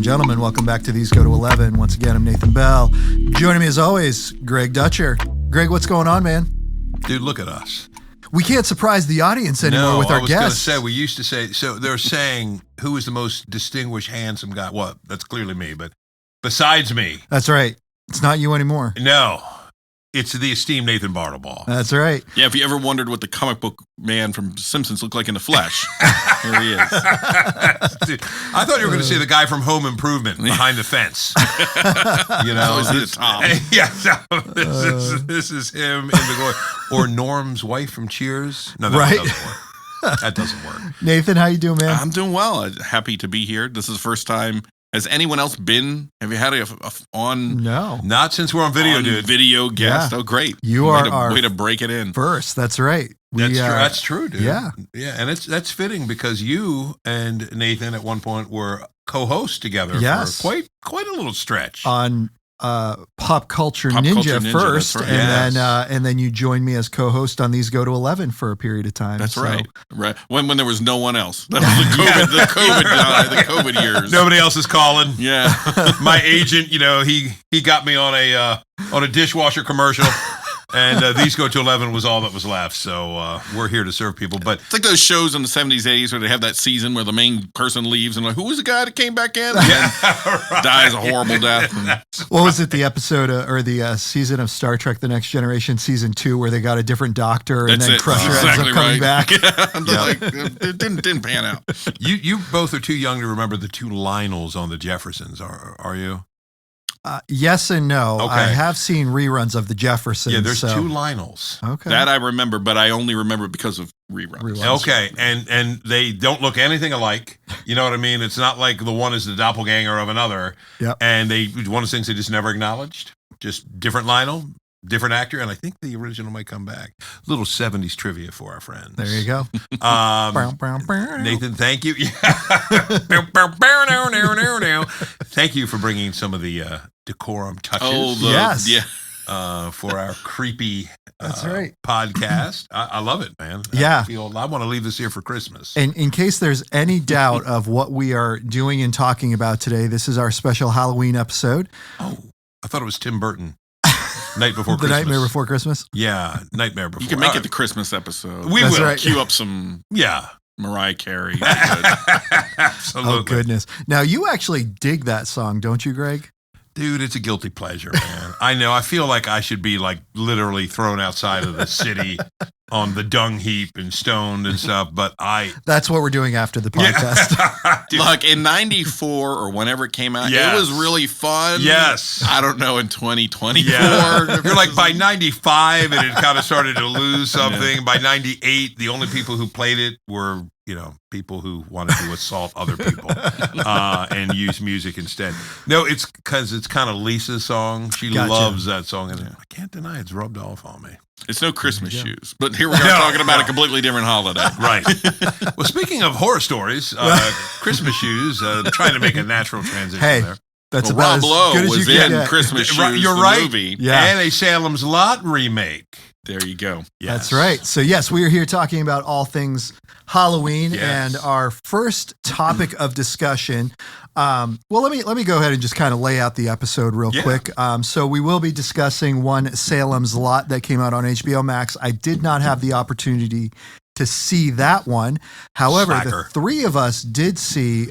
gentlemen, welcome back to These Go to 11. Once again, I'm Nathan Bell. Joining me as always, Greg Dutcher. Greg, what's going on, man? Dude, look at us. We can't surprise the audience anymore with our guests. I was going to say, we used to say, so they're saying, who is the most distinguished, handsome guy? Well, that's clearly me, but besides me. That's right. It's not you anymore. No. It's the esteemed Nathan Bartleball. That's right. Yeah, if you ever wondered what the comic book man from Simpsons looked like in the flesh, here he is. Dude, I thought you were going to say the guy from Home Improvement behind the fence. You know, Tom. Yeah, this is him in the glory. Or Norm's wife from Cheers. No, that doesn't work. That doesn't work. Nathan, how you doing, man? I'm doing well. Happy to be here. This is the first time. Has anyone else been? Have you had a on? No, not since we're on video, dude. Video guest. Yeah. Oh, great! You way are to, our way to break it in first. That's right. That's true, dude. Yeah, and that's fitting because you and Nathan at one point were co-hosts together. Yes. For quite a little stretch on Pop Culture Ninja first, right. and then you joined me as co-host on These Go to 11 for a period of time. That's right. When there was no one else. That was the COVID years. Nobody else is calling. Yeah. My agent, he got me on a dishwasher commercial. And These Go to 11 was all that was left. So we're here to serve people. But it's like those shows in the 70s, 80s where they have that season where the main person leaves and like, who was the guy that came back in? And dies a horrible death. What was it, the episode or the season of Star Trek The Next Generation, season 2, where they got a different doctor and then Crusher ends up coming back? Like, it didn't pan out. You both are too young to remember the two Lionels on the Jeffersons, are you? Yes and no. Okay. I have seen reruns of the Jeffersons. Yeah, there's two Lionels. Okay. That I remember, but I only remember it because of reruns. Okay, and they don't look anything alike. You know what I mean? It's not like the one is the doppelganger of another. Yep. And one of the things they just never acknowledged. Just different Lionel, different actor, and I think the original might come back. Little 70s trivia for our friends. There you go. Nathan, thank you. Thank you for bringing some of the decorum touches. Yes. Yeah. For our creepy That's right. podcast. I love it, man. Yeah. I want to leave this here for Christmas. And in case there's any doubt of what we are doing and talking about today, this is our special Halloween episode. Oh, I thought it was Tim Burton. Night Before The Christmas. Nightmare Before Christmas? Yeah, Nightmare Before. You can make it the Christmas episode. We That's will. right. Cue up some Mariah Carey. Absolutely. Oh, goodness. Now, you actually dig that song, don't you, Greg? Dude, it's a guilty pleasure, man. I know. I feel like I should be like literally thrown outside of the city on the dung heap and stoned and stuff, but That's what we're doing after the podcast. Dude. Look, in 94 or whenever it came out, Yes. it was really fun. Yes. I don't know, in 2024. Yeah. You're like by 95 and it kind of started to lose something. Yeah. By 98, the only people who played it were, people who wanted to assault other people and use music instead. No, it's because it's kind of Lisa's song. She Gotcha. loves that song. And I can't deny it's rubbed off on me. It's no Christmas shoes, but here we are talking about a completely different holiday. Right. Well, speaking of horror stories, Christmas shoes, trying to make a natural transition Hey, there. that's Well, about Rob as Lowe good as was you can in get. Christmas Shoes, You're the right. movie. Yeah. And a Salem's Lot remake. There you go. Yes. That's right. So, yes, we are here talking about all things Halloween, Yes. and our first topic of discussion. Well, let me go ahead and just kind of lay out the episode real quick. So we will be discussing one Salem's Lot that came out on HBO Max. I did not have the opportunity to see that one. However, Slacker. the three of us did see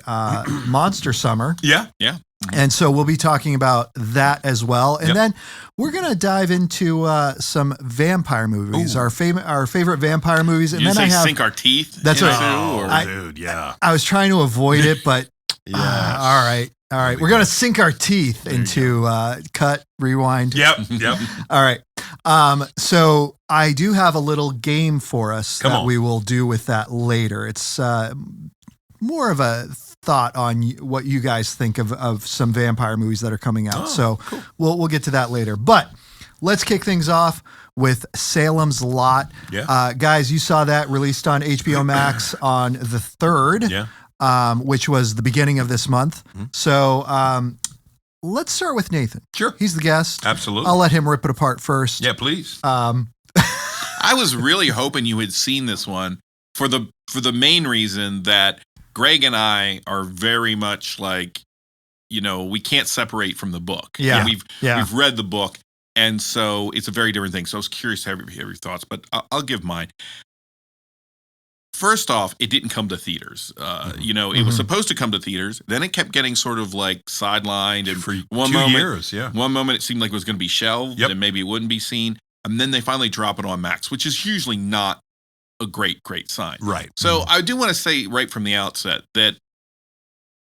Monster Summer. Yeah. Yeah. And so we'll be talking about that as well. And Yep. then we're going to dive into some vampire movies, Ooh. our favorite vampire movies. And You then say I have, sink our teeth That's into, right. or- Oh, dude, yeah. I was trying to avoid it, but Yes. all right. All right. We're going to sink our teeth into cut, rewind. Yep. Yep. All right. So I do have a little game for us Come that on. we will do with that later. It's more of a thought on what you guys think of some vampire movies that are coming out. Oh, So cool. we'll get to that later. But let's kick things off with Salem's Lot. Yeah. Guys, you saw that released on HBO Max on the 3rd. Yeah. Which was the beginning of this month. So let's start with Nathan. Sure. He's the guest. Absolutely. I'll let him rip it apart first. Yeah, please. I was really hoping you had seen this one for the main reason that Greg and I are very much like we can't separate from the book. Yeah. We've read the book, and so it's a very different thing. So I was curious to have your thoughts, but I'll give mine. First off, it didn't come to theaters. It was supposed to come to theaters. Then it kept getting sort of like sidelined. And for one 2 moment, years, yeah. One moment it seemed like it was going to be shelved, and maybe it wouldn't be seen. And then they finally drop it on Max, which is usually not a great sign. Right. So I do want to say right from the outset that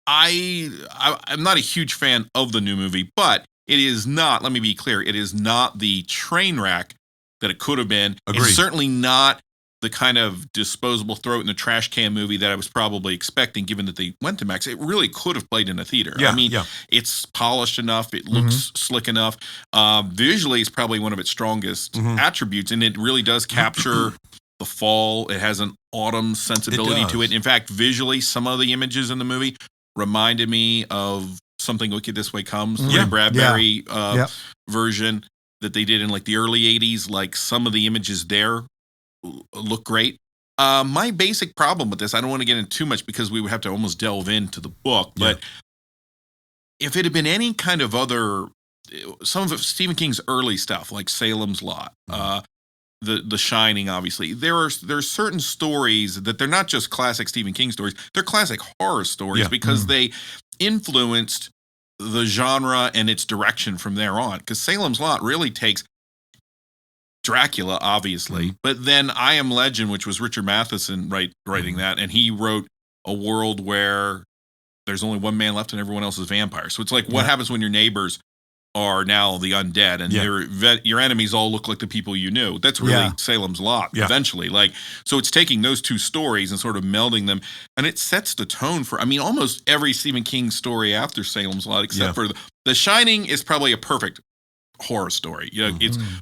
I'm not a huge fan of the new movie, but it is not, let me be clear, it is not the train wreck that it could have been. Agreed. It's certainly not the kind of disposable throw it in the trash can movie that I was probably expecting, given that they went to Max. It really could have played in a theater. Yeah, I mean, it's polished enough. It looks slick enough. Visually, it's probably one of its strongest attributes, and it really does capture the fall. It has an autumn sensibility to it. In fact, visually, some of the images in the movie reminded me of Something Wicked This Way Comes, the Ray Bradbury version that they did in like the early 80s. Like some of the images there look great. My basic problem with this, I don't want to get into too much because we would have to almost delve into the book, but if it had been any kind of some of Stephen King's early stuff, like Salem's Lot, The Shining, obviously, there are certain stories that they're not just classic Stephen King stories, they're classic horror stories because they influenced the genre and its direction from there on. Because Salem's Lot really takes Dracula, obviously, but then I Am Legend, which was Richard Matheson writing that, and he wrote a world where there's only one man left and everyone else is vampires. So it's like what happens when your neighbors are now the undead and your enemies all look like the people you knew. That's really Salem's Lot eventually. Like, so it's taking those two stories and sort of melding them, and it sets the tone for, I mean, almost every Stephen King story after Salem's Lot, except for The Shining is probably a perfect horror story.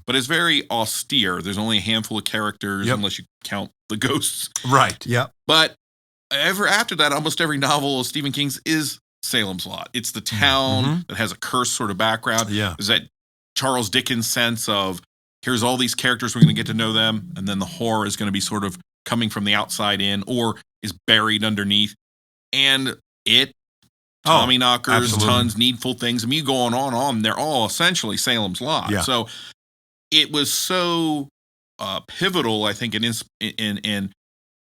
But it's very austere. There's only a handful of characters unless you count the ghosts. Right. Yep. But after that, almost every novel of Stephen King's is Salem's Lot. It's the town that has a cursed sort of background. Yeah. There's that Charles Dickens sense of here's all these characters, we're going to get to know them, and then the horror is going to be sort of coming from the outside in or is buried underneath. And Tommy Knockers, Tons, Needful Things. I mean, you go on. They're all essentially Salem's Lot. Yeah. So it was so pivotal, I think, and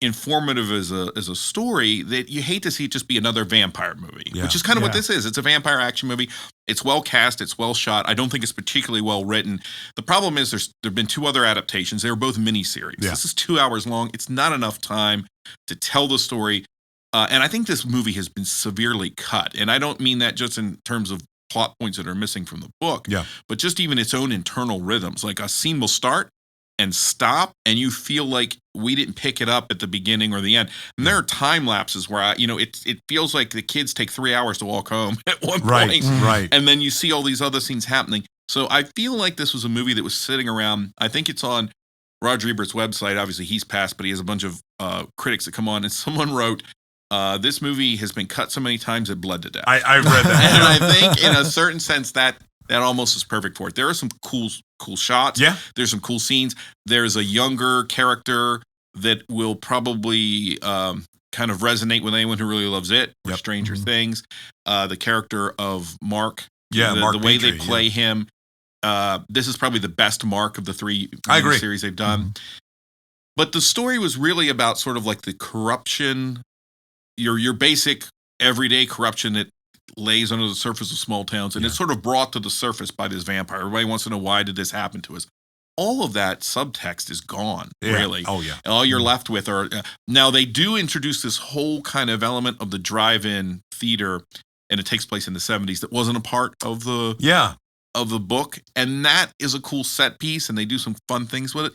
informative as a story that you hate to see it just be another vampire movie, which is kind of what this is. It's a vampire action movie. It's well cast. It's well shot. I don't think it's particularly well written. The problem is there have been two other adaptations. They were both miniseries. Yeah. This is 2 hours long. It's not enough time to tell the story. And I think this movie has been severely cut. And I don't mean that just in terms of plot points that are missing from the book, but just even its own internal rhythms. Like a scene will start and stop, and you feel like we didn't pick it up at the beginning or the end. And there are time lapses where it feels like the kids take 3 hours to walk home at one point. Right. And then you see all these other scenes happening. So I feel like this was a movie that was sitting around. I think it's on Roger Ebert's website. Obviously, he's passed, but he has a bunch of critics that come on. And someone wrote, this movie has been cut so many times it bled to death. I read that. And I think in a certain sense that almost is perfect for it. There are some cool shots. Yeah. There's some cool scenes. There's a younger character that will probably kind of resonate with anyone who really loves it, or Stranger Things. The character of Mark. Mark the way Petrie, they play him. This is probably the best Mark of the three series they've done. But the story was really about sort of like the corruption, your basic everyday corruption that lays under the surface of small towns, and it's sort of brought to the surface by this vampire. Everybody wants to know, why did this happen to us? All of that subtext is gone, really. Oh, yeah. And all you're left with are now they do introduce this whole kind of element of the drive-in theater, and it takes place in the 70s that wasn't a part of the book, and that is a cool set piece, and they do some fun things with it.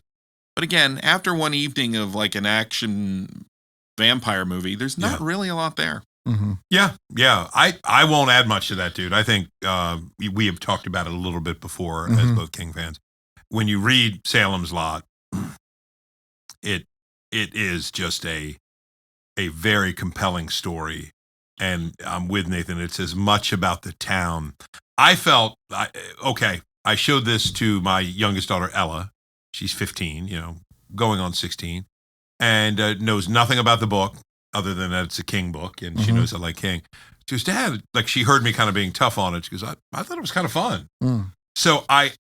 But again, after one evening of like an action vampire movie, there's not really a lot there. Yeah. I won't add much to that, dude. I think we have talked about it a little bit before as both King fans. When you read Salem's Lot, it is just a very compelling story, and I'm with Nathan. It's as much about the town. I felt I showed this to my youngest daughter Ella. She's 15, going on 16, and knows nothing about the book other than that it's a King book, and she knows I like King. She goes, Dad, like she heard me kind of being tough on it. She goes, I thought it was kind of fun. Mm. So I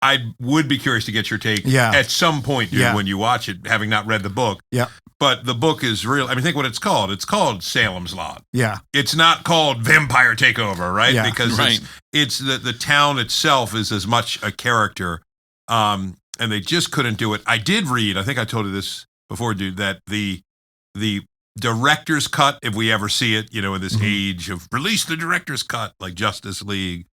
would be curious to get your take at some point, dude, when you watch it, having not read the book. Yeah. But the book is real. I mean, think what it's called. It's called Salem's Lot. Yeah. It's not called Vampire Takeover, right? Yeah. Because it's the town itself is as much a character. And they just couldn't do it. I did read, I think I told you this before, dude, that the director's cut, if we ever see it, in this age of release the director's cut, like Justice League,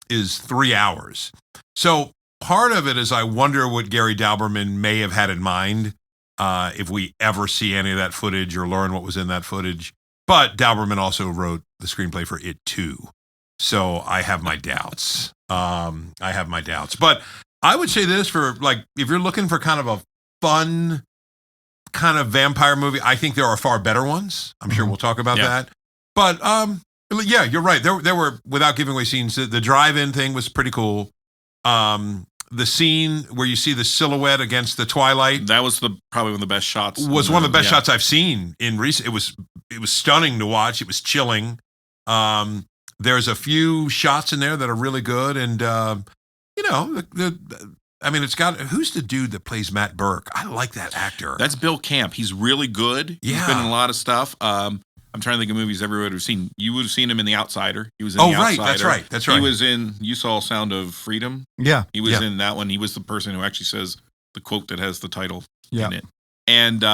is 3 hours. So part of it is I wonder what Gary Dauberman may have had in mind if we ever see any of that footage or learn what was in that footage. But Dauberman also wrote the screenplay for It Too. So I have my doubts. But I would say this for, like, if you're looking for kind of a fun kind of vampire movie, I think there are far better ones. I'm sure we'll talk about that. But yeah, you're right. There were, without giving away scenes, the drive-in thing was pretty cool. The scene where you see the silhouette against the twilight, that was probably one of the best shots. Was one of the best shots I've seen in recent. It was stunning to watch. It was chilling. There's a few shots in there that are really good, and I mean, it's got, who's the dude that plays Matt Burke? I like that actor. That's Bill Camp. He's really good. Yeah. He's been in a lot of stuff. I'm trying to think of movies everyone would have seen. You would have seen him in The Outsider. He was in The Outsider. That's right. He was in, you saw Sound of Freedom. Yeah. He was in that one. He was the person who actually says the quote that has the title in it. And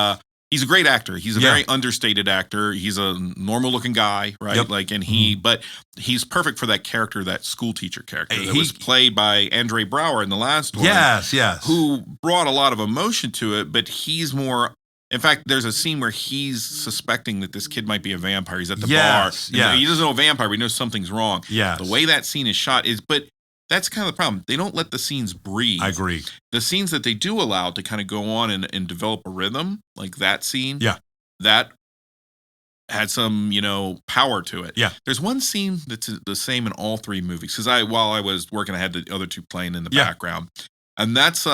he's a great actor. He's a very understated actor. He's a normal looking guy, right? Yep. Like, and but he's perfect for that character, that school teacher character that was played by Andre Braugher in the last one. Yes. Who brought a lot of emotion to it, but he's more. In fact, there's a scene where he's suspecting that this kid might be a vampire. He's at the bar. Yeah. He doesn't know a vampire, but he knows something's wrong. Yeah. The way that scene is shot is, but that's kind of the problem. They don't let the scenes breathe. I agree. The scenes that they do allow to kind of go on and develop a rhythm, like that scene. Yeah. That had some, power to it. Yeah. There's one scene that's the same in all three movies. Because while I was working, I had the other two playing in the background. And that's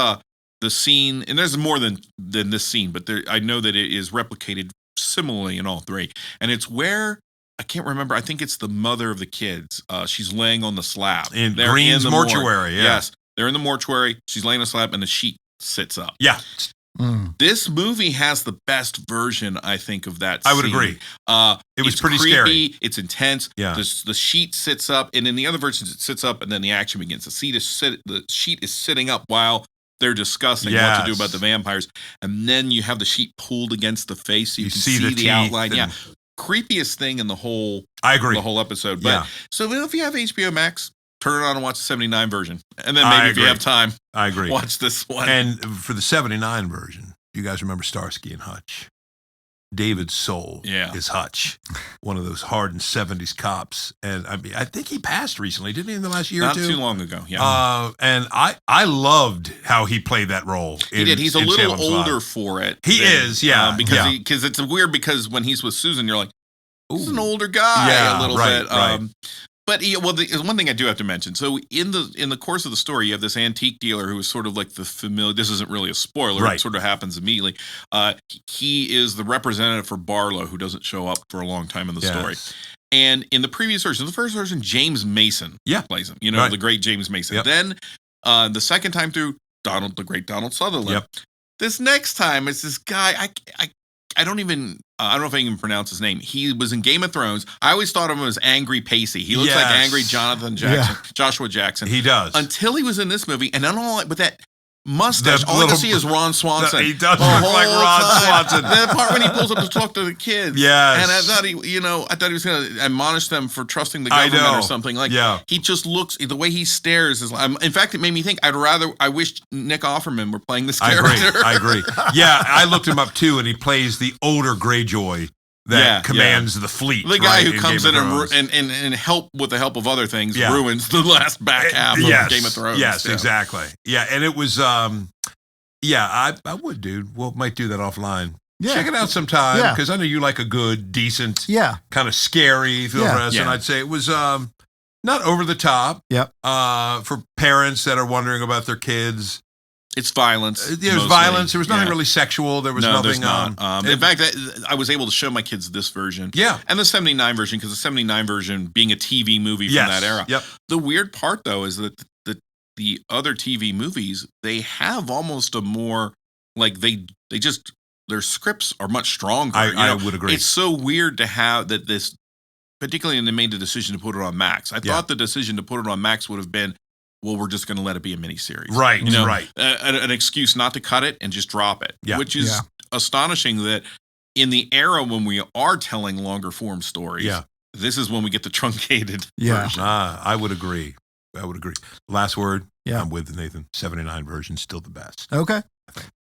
the scene, and there's more than this scene, but I know that it is replicated similarly in all three. And it's where, I can't remember, I think it's the mother of the kids. She's laying on the slab. In Green's mortuary, Yes. They're in the mortuary. She's laying on the slab, and the sheet sits up. Yeah. This movie has the best version, I think, of that scene. I would agree. It was pretty creepy, scary. It's intense. Yeah. The sheet sits up, and in the other versions, it sits up, and then the action begins. The sheet is sitting up while they're discussing what to do about the vampires. And then you have the sheet pulled against the face so you can see the outline. Yeah. Creepiest thing in the whole the whole episode. But so if you have HBO Max, turn it on and watch the 79 version. And then maybe if you have time, I agree. Watch this one. And for the 79 version, you guys remember Starsky and Hutch? David Soul is Hutch, one of those hardened 70s cops. And I mean, I think he passed recently, didn't he, in the last year or two? Not too long ago, yeah. And I loved how he played that role. He did. He's a little older for it. He is, yeah. Because it's weird because when he's with Susan, you're like, he's an older guy a little bit. Right. But there's one thing I do have to mention. So in the course of the story, you have this antique dealer who is sort of like the familiar. This isn't really a spoiler. Right. It sort of happens immediately. He is the representative for Barlow, who doesn't show up for a long time in the story. And in the previous version, the first version, James Mason plays him. The great James Mason. Yep. Then the second time through, the great Donald Sutherland. Yep. This next time, it's this guy. I don't know if I can pronounce his name. He was in Game of Thrones. I always thought of him as Angry Pacey. He looks like Angry Jonathan Jackson, Joshua Jackson. He does. Until he was in this movie, and then with that mustache, all I can see is Ron Swanson. He does look like Ron Swanson. That part when he pulls up to talk to the kids. Yes. And I thought he was going to admonish them for trusting the government or something. He just looks, the way he stares is. In fact, it made me think. I wish Nick Offerman were playing this character. I agree. Yeah, I looked him up too, and he plays the older Greyjoy that commands the fleet. The guy who comes in and help with the help of other things ruins the last back half of Game of Thrones. Yes, exactly. Yeah, and it was I would, dude. Well, might do that offline. Yeah. Check it out sometime because I know you like a good, decent, kind of scary film for us, and I'd say it was not over the top. Yep. For parents that are wondering about their kids. It's violence. There was mostly. violence. There was nothing Yeah. really sexual. There was No, nothing. there's not. In fact, I was able to show my kids this version. Yeah. And the 79 version, because the 79 version being a TV movie from Yes. that era. Yep. The weird part, though, is that the other TV movies, they have almost a more, like, they just, their scripts are much stronger. I would agree. It's so weird to have that this, particularly when they made the decision to put it on Max. I thought the decision to put it on Max would have been, well, we're just going to let it be a miniseries. Right, right. An excuse not to cut it and just drop it. Yeah. Which is astonishing that in the era when we are telling longer form stories, this is when we get the truncated version. I would agree. Last word. Yeah. I'm with Nathan. 79 version still the best. Okay.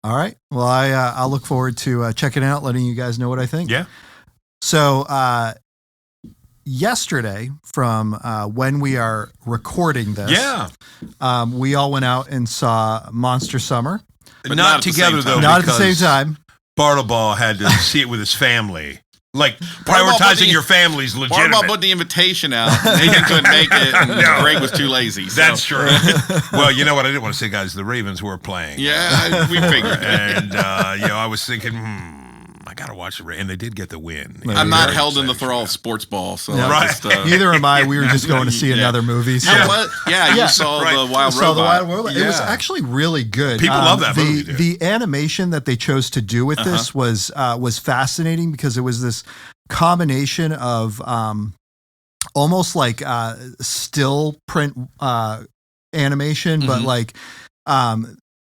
All right. Well, I'll look forward to checking it out, letting you guys know what I think. Yeah. So yesterday, from when we are recording this, we all went out and saw Monster Summer. But not not at the together same though. time. Not at the same because time. Bartleball had to see it with his family. Like Bartleball put prioritizing the- your family's Bartleball legitimate. put the invitation out. Nathan couldn't make it, and No. Greg was too lazy. So. That's true. Well, you know what? I didn't want to say, guys. The Ravens were playing. Yeah, we figured. And I was thinking, I gotta watch the Ravens, and they did get the win. I'm not Very held in the excited thrall for of that. sports ball, so Yeah. I Right. just, Neither am I. We were just going to see another movie. So. You saw Right. the Wild Saw Robot. the Wild Robot. It was Yeah. actually really good. People love that movie, dude. The animation that they chose to do with this was fascinating because it was this combination of almost like still print animation, but like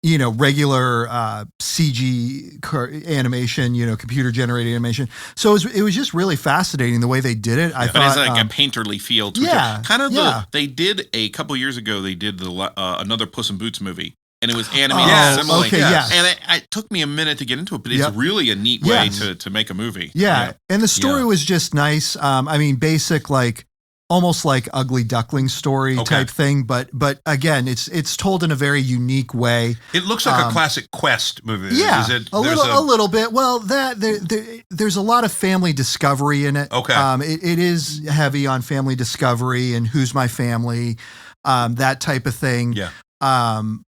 regular CG animation, computer generated animation. So it was just really fascinating the way they did it. I But thought it's like a painterly feel to yeah, it. Kind of yeah. they did a couple years ago, they did another Puss in Boots movie. And it was animated Oh, similarly. okay, yes. And it took me a minute to get into it, but it's Yep. really a neat way Yes. to make a movie. Yeah. And the story was just nice. Basic, like almost like Ugly Duckling story type thing. But again, it's told in a very unique way. It looks like a classic Quest movie. Yeah, Is it, a little bit. Well, there's a lot of family discovery in it. Okay. It is heavy on family discovery and who's my family, that type of thing. Yeah.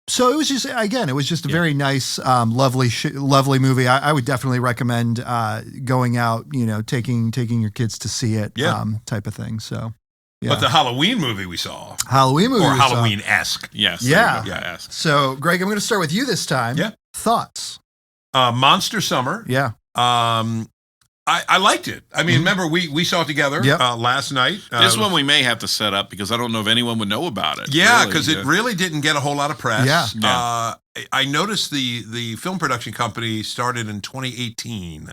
So it was just a very nice, lovely movie. I would definitely recommend going out, taking your kids to see it, type of thing. So, yeah. But the Halloween movie we saw, Halloween movie, or we saw. Halloween-esque. Yes. Yeah. there you go. Yes. So, Greg, I'm going to start with you this time. Yeah. Thoughts? Monster Summer. Yeah. I liked it. I mean, remember we saw it together last night. This one we may have to set up because I don't know if anyone would know about it. Yeah, really. because it really didn't get a whole lot of press. Yeah. I noticed the film production company started in 2018.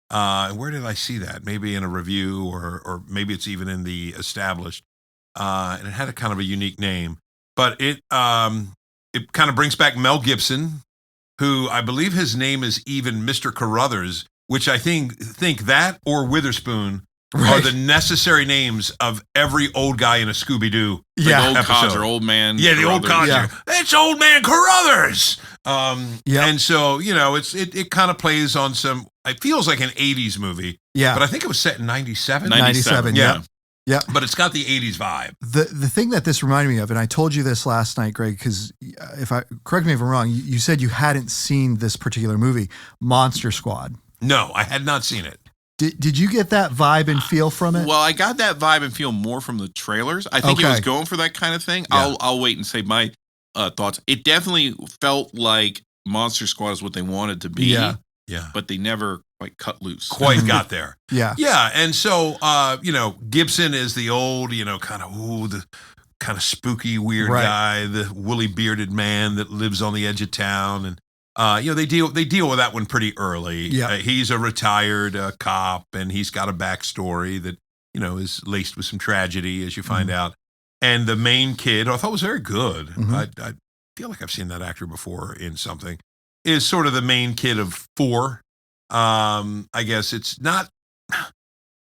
Where did I see that? Maybe in a review, or maybe it's even in the established. And it had a kind of a unique name, but it kind of brings back Mel Gibson, who I believe his name is even Mr. Carruthers, which I think that or Witherspoon are the necessary names of every old guy in a Scooby-Doo Old episode. codger, old man. Yeah, the old Carruthers. conjure. It's old man Carruthers. Yeah. And so, it kind of plays on some, it feels like an 80s movie, Yeah. but I think it was set in 97. 97, Yeah. Yeah. But it's got the 80s vibe. The thing that this reminded me of, and I told you this last night, Greg, because correct me if I'm wrong, you said you hadn't seen this particular movie, Monster Squad. No, I had not seen it. Did you get that vibe and feel from it? Well, I got that vibe and feel more from the trailers. I think it was going for that kind of thing. Yeah. I'll wait and say my thoughts. It definitely felt like Monster Squad is what they wanted to be. Yeah. Yeah. But they never quite cut loose. Quite got there. Yeah. Yeah. And so, Gibson is the old, the kind of spooky, weird guy, the woolly bearded man that lives on the edge of town. And, they deal with that one pretty early. Yeah. He's a retired cop, and he's got a backstory that, is laced with some tragedy, as you find out. And the main kid, who I thought was very good. I feel like I've seen that actor before in something, is sort of the main kid of four. I guess it's not.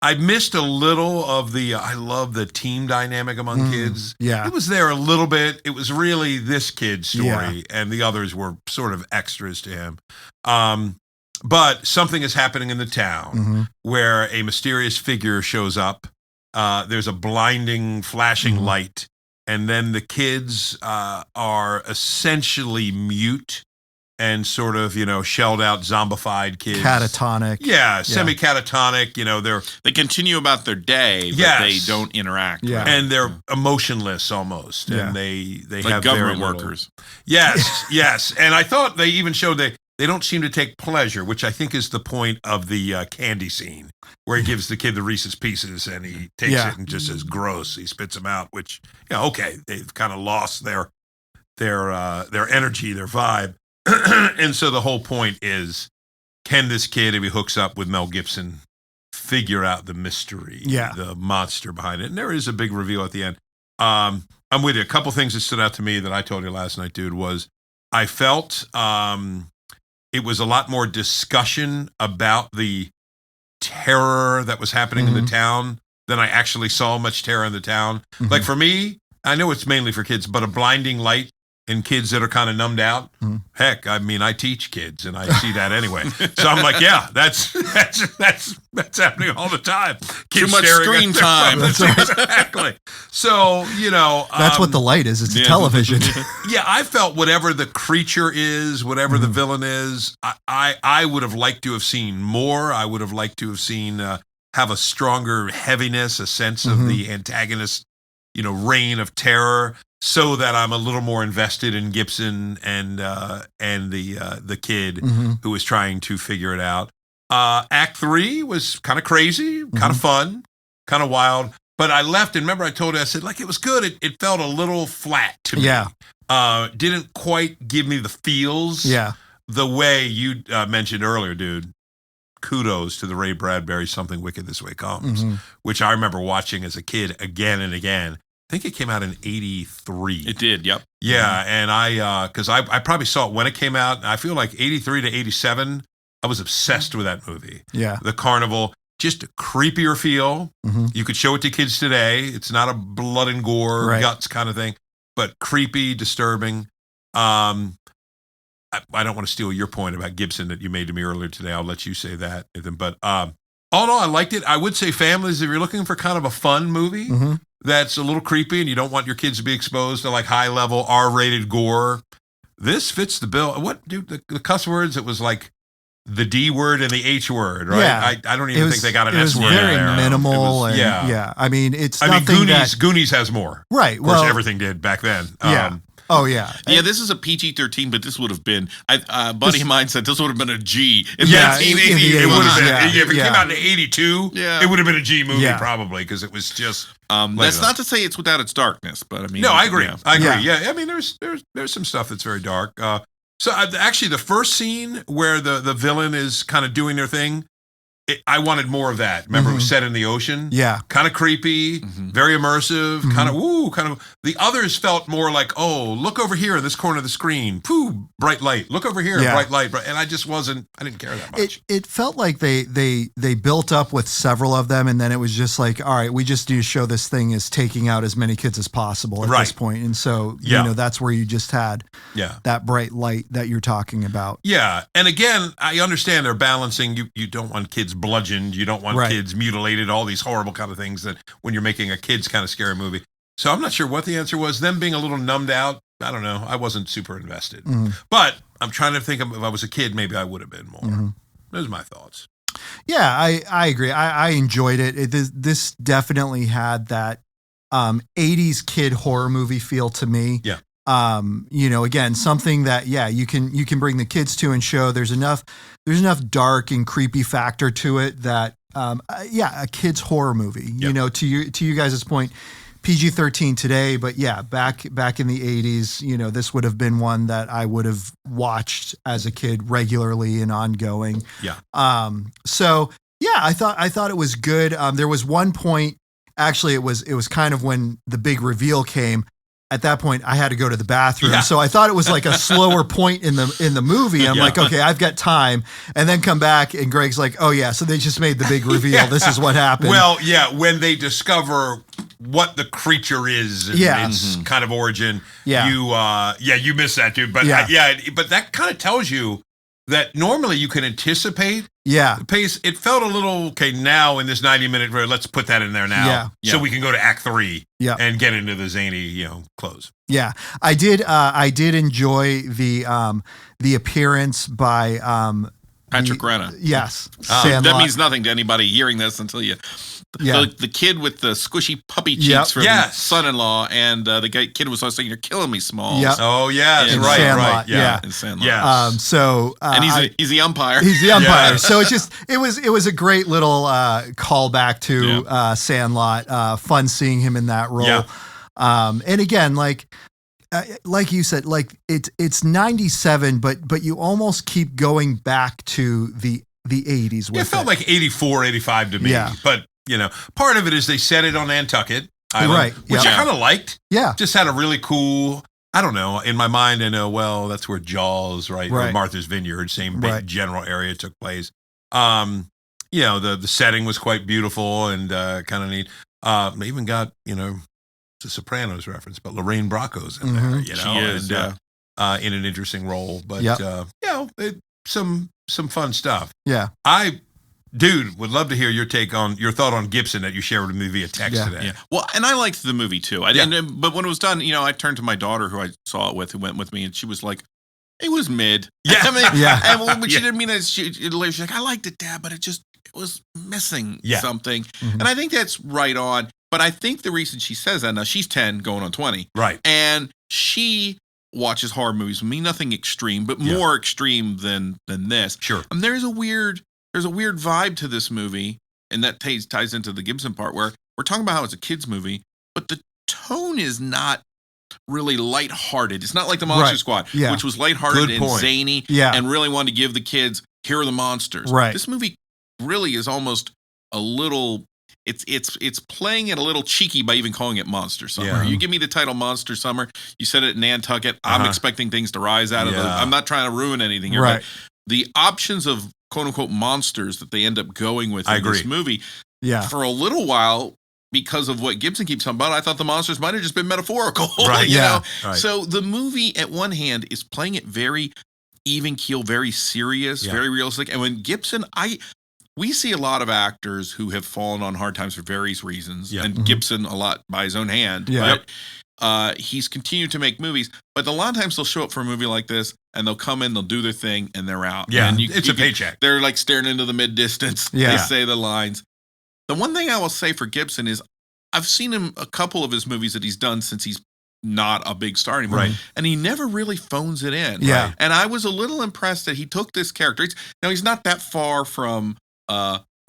I missed a little of I love the team dynamic among kids. Yeah. It was there a little bit. It was really this kid's story, and the others were sort of extras to him. But something is happening in the town where a mysterious figure shows up. There's a blinding, flashing light, and then the kids are essentially mute. and sort of, shelled out, zombified kids. Catatonic. Yeah, semi-catatonic. They continue about their day, but they don't interact. Yeah. Right? And they're emotionless almost. Yeah. And they like have government very little. workers. Yes, yes. And I thought they even showed they don't seem to take pleasure, which I think is the point of the candy scene, where he gives the kid the Reese's Pieces and he takes it and just says gross. He spits them out, which, okay, they've kind of lost their energy, their vibe. And so the whole point is, can this kid, if he hooks up with Mel Gibson, figure out the mystery, the monster behind it? And there is a big reveal at the end. I'm with you. A couple things that stood out to me that I told you last night, dude, was I felt it was a lot more discussion about the terror that was happening in the town than I actually saw much terror in the town. Like for me, I know it's mainly for kids, but a blinding light in kids that are kind of numbed out. Heck, I mean, I teach kids and I see that anyway. So I'm like, yeah, that's happening all the time. Kids Too much screen time. Exactly. So, that's what the light is. It's a television. Yeah, I felt whatever the creature is, whatever the villain is, I would have liked to have seen more. I would have liked to have seen have a stronger heaviness, a sense of the antagonist, reign of terror, so that I'm a little more invested in Gibson and the kid who is trying to figure it out. Act 3 was kind of crazy, kind of fun, kind of wild. But I left, and remember I told you, I said, it was good. It felt a little flat to me. Yeah. Didn't quite give me the feels. Yeah. The way you mentioned earlier, dude. Kudos to the Ray Bradbury Something Wicked This Way Comes, which I remember watching as a kid again and again. I think it came out in 83. It did, yep. Yeah, and because I probably saw it when it came out. I feel like 83 to 87, I was obsessed with that movie. Yeah. The Carnival, just a creepier feel. You could show it to kids today. It's not a blood and gore, guts kind of thing, but creepy, disturbing. I don't want to steal your point about Gibson that you made to me earlier today. I'll let you say that, Ethan. But all in all, I liked it. I would say families, if you're looking for kind of a fun movie, that's a little creepy and you don't want your kids to be exposed to like high level R-rated gore, this fits the bill. What, dude, the cuss words, it was like the D word and the H word, right? Yeah. I don't even think they got an S word. It was very there. minimal. It was, yeah. I mean, it's nothing Goonies has more. Right. Of course, everything did back then. Yeah. Oh, yeah. Yeah, this is a PG-13, but this would have been, a buddy of mine said this would have been a G. It would have been. If it came out in 82, it would have been a G movie probably, because it was just... that's not to say it's without its darkness, but I mean... No, I agree. I agree. Yeah. I mean, there's some stuff that's very dark. So actually, the first scene where the villain is kind of doing their thing, I wanted more of that. Remember, it was set in the ocean. Yeah. Kind of creepy, very immersive, kind of. The others felt more like, oh, look over here in this corner of the screen. Pooh, bright light. Look over here, bright light. And I didn't care that much. It felt like they built up with several of them, and then it was just like, all right, we just need to show this thing is taking out as many kids as possible at this point. And so, that's where you just had that bright light that you're talking about. Yeah. And again, I understand they're balancing. You don't want kids bludgeoned. You don't want kids mutilated, all these horrible kind of things that when you're making a kids kind of scary movie. So I'm not sure what the answer was. Them being a little numbed out, I don't know. I wasn't super invested. But I'm trying to think of if I was a kid, maybe I would have been more. Those are my thoughts. Yeah, I agree. I enjoyed it. This definitely had that 80s kid horror movie feel to me. Yeah. Again, something that you can bring the kids to and show there's enough dark and creepy factor to it that a kid's horror movie. Yep. To you guys' point, PG-13 today, but back in the 80s, this would have been one that I would have watched as a kid regularly and ongoing. Yeah. I thought it was good. There was one point, actually it was kind of when the big reveal came. At that point, I had to go to the bathroom. So I thought it was like a slower point in the movie. I'm like, okay, I've got time. And then come back and Greg's like, oh yeah, so they just made the big reveal. This is what happened. Well, when they discover what the creature is and its kind of origin, you miss that, dude. But but that kind of tells you that normally you can anticipate. Yeah. The pace, it felt a little, okay, now in this 90-minute, let's put that in there now. Yeah. So we can go to Act 3 Yeah. and get into the zany, close. Yeah. I did enjoy the appearance by Patrick Renna. Yes. That Sandlot. means nothing to anybody hearing this until you. Yeah. The kid with the squishy puppy cheeks from Yes. Son-in-Law, and the kid was saying, "You're killing me, Smalls." Yep. Oh, yes, In right, Sandlot, right. Yeah. In Sandlot. Yes. So And he's the umpire. he's the umpire. Yeah. So it was a great little callback to Sandlot. Fun seeing him in that role. Yeah. And again, like you said, like it's 97, but you almost keep going back to the 80s with It felt like 84, 85 to me. Yeah. But, part of it is they set it on Nantucket Island, Right. which Yeah. I kind of liked. Yeah. Just had a really cool, I don't know, in my mind, I know, well, that's where Jaws, right? Or Right. Martha's Vineyard, same big Right. general area took place. The setting was quite beautiful and kind of neat. They even got, it's a Sopranos reference, but Lorraine Bracco's in there, She is, and, in an interesting role. But, Yep. some fun stuff. Yeah. Dude, would love to hear your thought on Gibson that you shared with me via text Yeah. today. Yeah. Well, and I liked the movie too. I didn't, but when it was done, I turned to my daughter who I saw it with, who went with me, and she was like, "It was mid." Yeah. I mean, Yeah. but she didn't mean that. She's like, "I liked it, Dad, but it was missing Yeah. something." Mhm. And I think that's right on. But I think the reason she says that, now she's 10, going on 20, Right. and she watches horror movies with me. Nothing extreme, but Yeah. more extreme than this. Sure. And there's a weird vibe to this movie, and that ties into the Gibson part, where we're talking about how it's a kids movie, but the tone is not really lighthearted. It's not like the Monster Right. Squad, Yeah. which was lighthearted Good and point. zany, Yeah. and really wanted to give the kids, here are the monsters. Right. This movie really is almost a little. It's playing it a little cheeky by even calling it Monster Summer. Yeah. You give me the title Monster Summer. You said it in Nantucket. I'm Uh-huh. expecting things to rise out of Yeah. I'm not trying to ruin anything here, Right. but the options of quote unquote monsters that they end up going with I in this agree. movie Yeah. for a little while, because of what Gibson keeps talking about, I thought the monsters might have just been metaphorical. Right. you Yeah. know? Right. So the movie, at one hand, is playing it very even keel, very serious, Yeah. very realistic. And when Gibson, we see a lot of actors who have fallen on hard times for various reasons, Yeah. and Mhm. Gibson a lot by his own hand. Yeah. But he's continued to make movies. But a lot of times they'll show up for a movie like this, and they'll come in, they'll do their thing, and they're out. Yeah. and It's a paycheck. They're like staring into the mid distance. Yeah. They say the lines. The one thing I will say for Gibson is I've seen him a couple of his movies that he's done since he's not a big star anymore. Right. And he never really phones it in. Yeah. Right? And I was a little impressed that he took this character. He's not that far from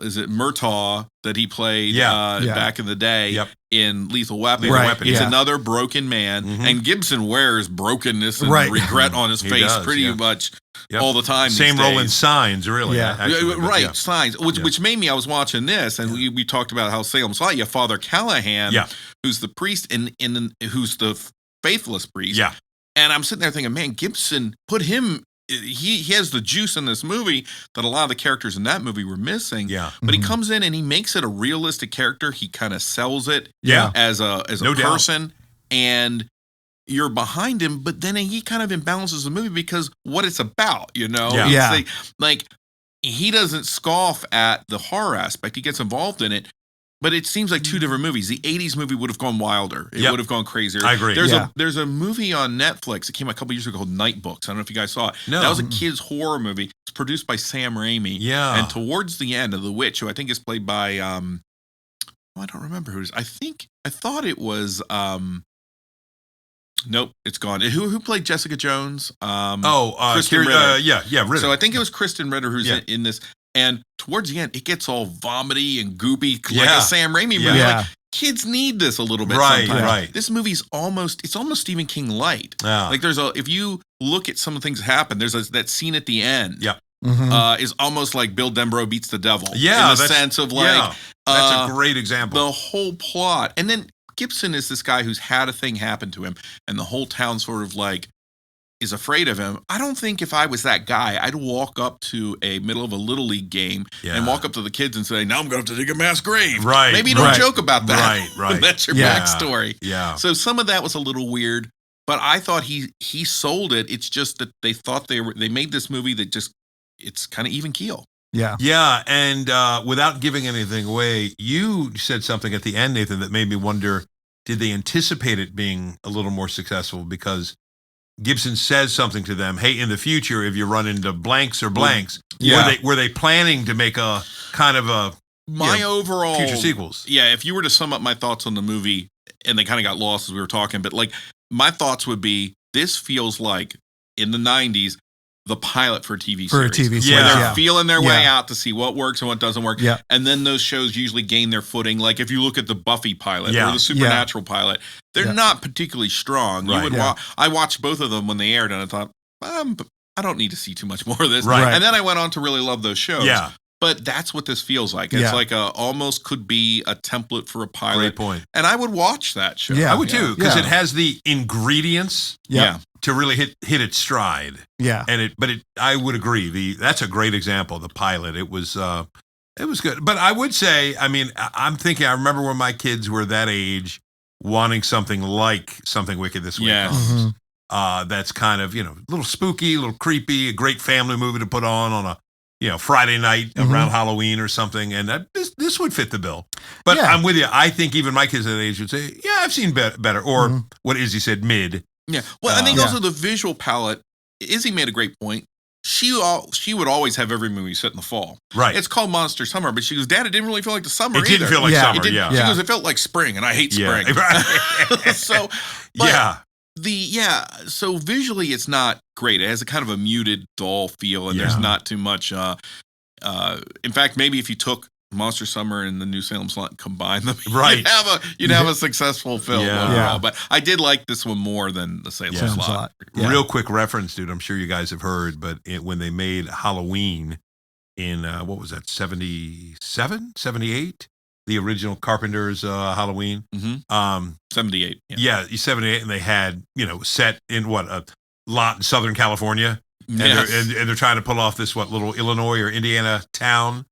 is it Murtaugh that he played Yeah. back in the day Yep. in Lethal Weapon. Lethal Right. Weapon, He's yeah. another broken man. Mhm. And Gibson wears brokenness and Right. regret on his He face does, pretty yeah. much Yep. all the time. Same these role in days. Signs, really. Yeah. actually, but Right, yeah. Signs, Yeah. which made me, I was watching this, and we talked about how Salem's Lot, you have Father Callahan, Yeah. who's the priest, and who's the faithless priest. Yeah. And I'm sitting there thinking, man, Gibson put him, he has the juice in this movie that a lot of the characters in that movie were missing. Yeah. But Mhm. he comes in and he makes it a realistic character. He kind of sells it Yeah. as a No doubt. person, and you're behind him, but then he kind of imbalances the movie because what it's about, Yeah. It's Yeah. like he doesn't scoff at the horror aspect. He gets involved in it, but it seems like two different movies. The 80s movie would have gone wilder. It Yep. would have gone crazier. I agree. There's a movie on Netflix that came out a couple years ago called Night Books. I don't know if you guys saw it. No. That was a kids horror movie. It's produced by Sam Raimi. Yeah. And towards the end of The Witch, who I think is played by I don't remember who it is. I thought it was nope, it's gone. Who played Jessica Jones? Kristen Ritter. Ritter. So I think it was Kristen Ritter who's Yeah. in this. And towards the end, it gets all vomity and goopy, like Yeah. a Sam Raimi movie. Yeah. Like, kids need this a little bit Right, sometimes. right. This movie's almost Stephen King light. Yeah. Like if you look at some of the things that happen, there's that scene at the end. Yeah. Mhm. Is almost like Bill Denbrough beats the devil. Yeah, in the that's- sense of like yeah. That's a great example. the whole plot. And then Gibson is this guy who's had a thing happen to him, and the whole town sort of like is afraid of him. I don't think if I was that guy, I'd walk up to a middle of a little league game Yeah. and walk up to the kids and say, "Now I'm going to have to dig a mass grave." Right, Maybe you don't right. joke about that. Right, right. That's your Yeah. backstory. Yeah. So some of that was a little weird, but I thought he sold it. It's just that they thought they made this movie that just it's kind of even keel. Yeah. Yeah, and without giving anything away, you said something at the end, Nathan, that made me wonder, did they anticipate it being a little more successful? Because Gibson says something to them, hey, in the future, if you run into blanks or blanks, were they planning to make a kind of a overall future sequels? Yeah, if you were to sum up my thoughts on the movie, and they kind of got lost as we were talking, but like my thoughts would be, this feels like in the 90s, the pilot for a TV series. For a TV series. Where they're Yeah. feeling their way out to see what works and what doesn't work. Yeah. And then those shows usually gain their footing. Like if you look at the Buffy pilot Yeah. or the Supernatural pilot, they're not particularly strong. Right. You would I watched both of them when they aired, and I thought, I don't need to see too much more of this. Right. And then I went on to really love those shows. Yeah. But that's what this feels like. It's like almost could be a template for a pilot. Great point. And I would watch that show. Yeah. I would too, because Yeah. it has the ingredients Yeah. to really hit its stride. Yeah. And I would agree. That's a great example. The pilot, it was good. But I would say, I mean, I'm thinking, I remember when my kids were that age, wanting something like Something Wicked This Way. Yes. Mhm. That's kind of, a little spooky, a little creepy, a great family movie to put on a, Friday night around Halloween or something. And this would fit the bill. But Yeah. I'm with you. I think even my kids at that age would say, yeah, I've seen better. Or what Izzy said, mid. Yeah. Well, I think also the visual palette, Izzy made a great point. She would always have every movie set in the fall. Right. It's called Monster Summer, but she goes, Dad, it didn't really feel like the summer It didn't either. feel like Yeah. summer, She Yeah. goes, it felt like spring, and I hate spring. Right. So, but Yeah. so visually it's not great. It has a kind of a muted, dull feel, and there's not too much. In fact, maybe if you took Monster Summer and the New Salem Slot, combine them, Right. you'd have a successful film Yeah. overall. Yeah. But I did like this one more than the Salem Salem Slot. Slot. Yeah. Real quick reference, dude. I'm sure you guys have heard, but when they made Halloween in, what was that, 77, 78? The original Carpenter's Halloween. 78. Yeah, 78. And they had, set in a lot in Southern California. And, Yes. they're trying to pull off this, little Illinois or Indiana town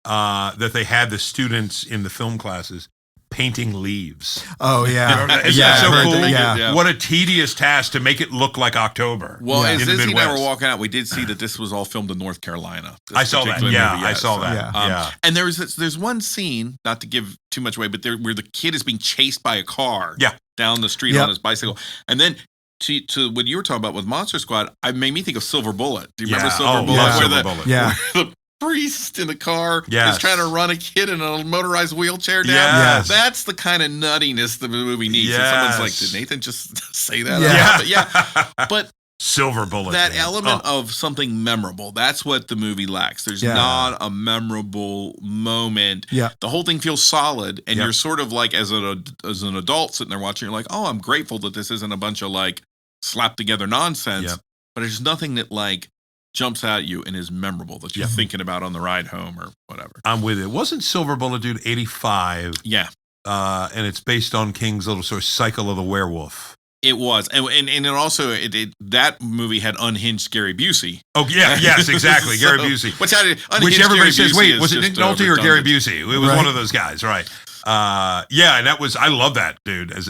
that they had the students in the film classes painting leaves. Oh yeah. Isn't Yeah, that so I heard cool? that, yeah. Yeah. What a tedious task to make it look like October. Well, Yeah. as In the Izzy and I Midwest. were walking out, we did see that this was all filmed in North Carolina. This I saw that. particular Yeah, movie, I saw so, that. Yeah. Yeah. And there's one scene, not to give too much away, but where the kid is being chased by a car Yeah. down the street Yep. on his bicycle. And then to what you were talking about with Monster Squad, I made me think of Silver Bullet. Do you remember Silver Bullet? yeah. Where Silver the, Bullet. Yeah. where the priest in the car Yes. is trying to run a kid in a motorized wheelchair down. Yes. That's the kind of nuttiness the movie needs. And someone's like, Yes. did Nathan just say that? Yeah. But yeah. But Silver Bullet. that man. element Oh. of something memorable, that's what the movie lacks. There's Yeah. not a memorable moment. Yeah. The whole thing feels solid, and Yep. you're sort of like, as an adult sitting there watching, you're like, oh, I'm grateful that this isn't a bunch of like slapped together nonsense. Yep. But there's nothing that like jumps at you and is memorable that you're Yep. thinking about on the ride home or whatever. I'm with it. Wasn't Silver Bullet, dude, 85? Yeah. And it's based on King's little sort of cycle of the werewolf. It was, and it also that movie had unhinged Gary Busey. Oh yeah, yes, exactly. So- Gary Busey. Which everybody Everybody says, wait, was it Nick Nolte or Gary Busey? It was Right. one of those guys, right? Yeah, and I love that dude as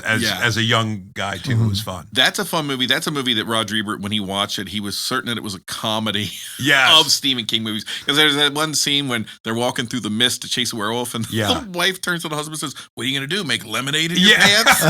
a young guy too. It was fun. That's a fun movie. That's a movie that Roger Ebert, when he watched it, he was certain that it was a comedy Yes. of Stephen King movies. Because there's that one scene when they're walking through the mist to chase a werewolf, and Yeah. the wife turns to the husband and says, "What are you going to do? Make lemonade in your Yeah. pants?"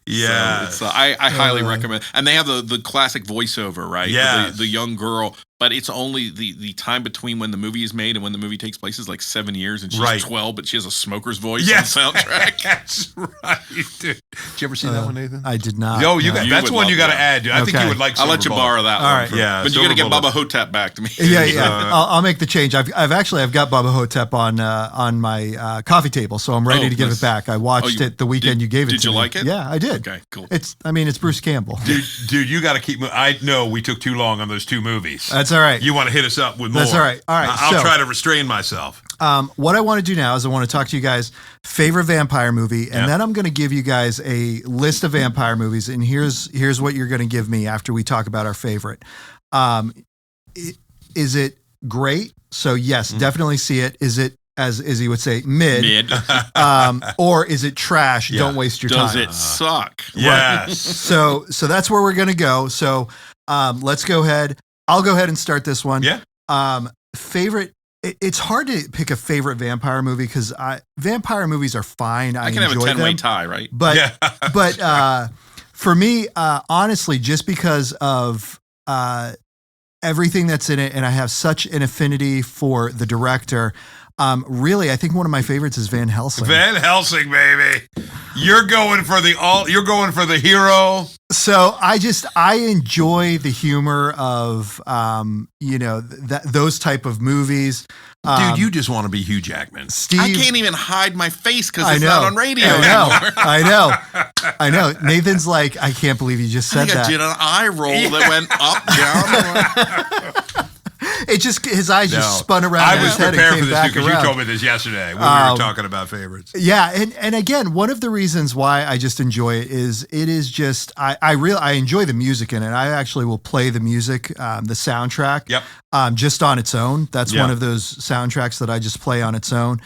Yeah. So I highly recommend. And they have the classic voiceover, right? Yes. The young girl. But it's only the time between when the movie is made and when the movie takes place is like 7 years, and she's Right. 12, but she has a smoker's voice Yes. on the soundtrack. That's right, dude. Did you ever see that one, Nathan? I did not. Yo, no. that's would one you love got to that. add, dude. I think Okay. you would like I'll let Silver you Bullet. borrow that All one. right. Yeah, But you got to Silver get Bullet. Bubba Hotep back to me. Yeah. I'll make the change. I've got Bubba Hotep on my coffee table, so I'm ready Oh, to give nice. it back. I watched it the weekend you gave it to me. Did you like it? Yeah, I did. Okay, cool. It's Bruce Campbell. Dude, you got to keep. I know we took too long on those two movies. That's all right. You want to hit us up with more? That's all right. All right, I'll so- try to restrain myself. What I want to do now is I want to talk to you guys favorite vampire movie, and Yeah. then I'm going to give you guys a list of vampire movies, and here's what you're going to give me after we talk about our favorite. Is it great? So yes, definitely see it. Is it, as Izzy would say, mid? Or is it trash? Yeah. Don't waste your Does time. it suck? Yes. So that's where we're going to go. So Let's go ahead. I'll go ahead and start this one. Yeah. Favorite. It's hard to pick a favorite vampire movie because vampire movies are fine. I can have a enjoy 10-way them. tie, right? But Yeah. but for me, honestly, just because of everything that's in it, and I have such an affinity for the director. Really, I think one of my favorites is Van Helsing. Van Helsing, baby. You're going for the hero. So I enjoy the humor of those type of movies. Dude, you just want to be Hugh Jackman. Steve, I can't even hide my face because it's not on radio anymore. I know. Nathan's like, I can't believe you just I said think I that. did an eye roll that went up, down. It just his eyes just spun around. I in was his head prepared and for came this back because you around. told me this yesterday when we were talking about favorites. Yeah, and again, one of the reasons why I just enjoy it is just I enjoy the music in it. I actually will play the music, the soundtrack, just on its own. That's one of those soundtracks that I just play on its own.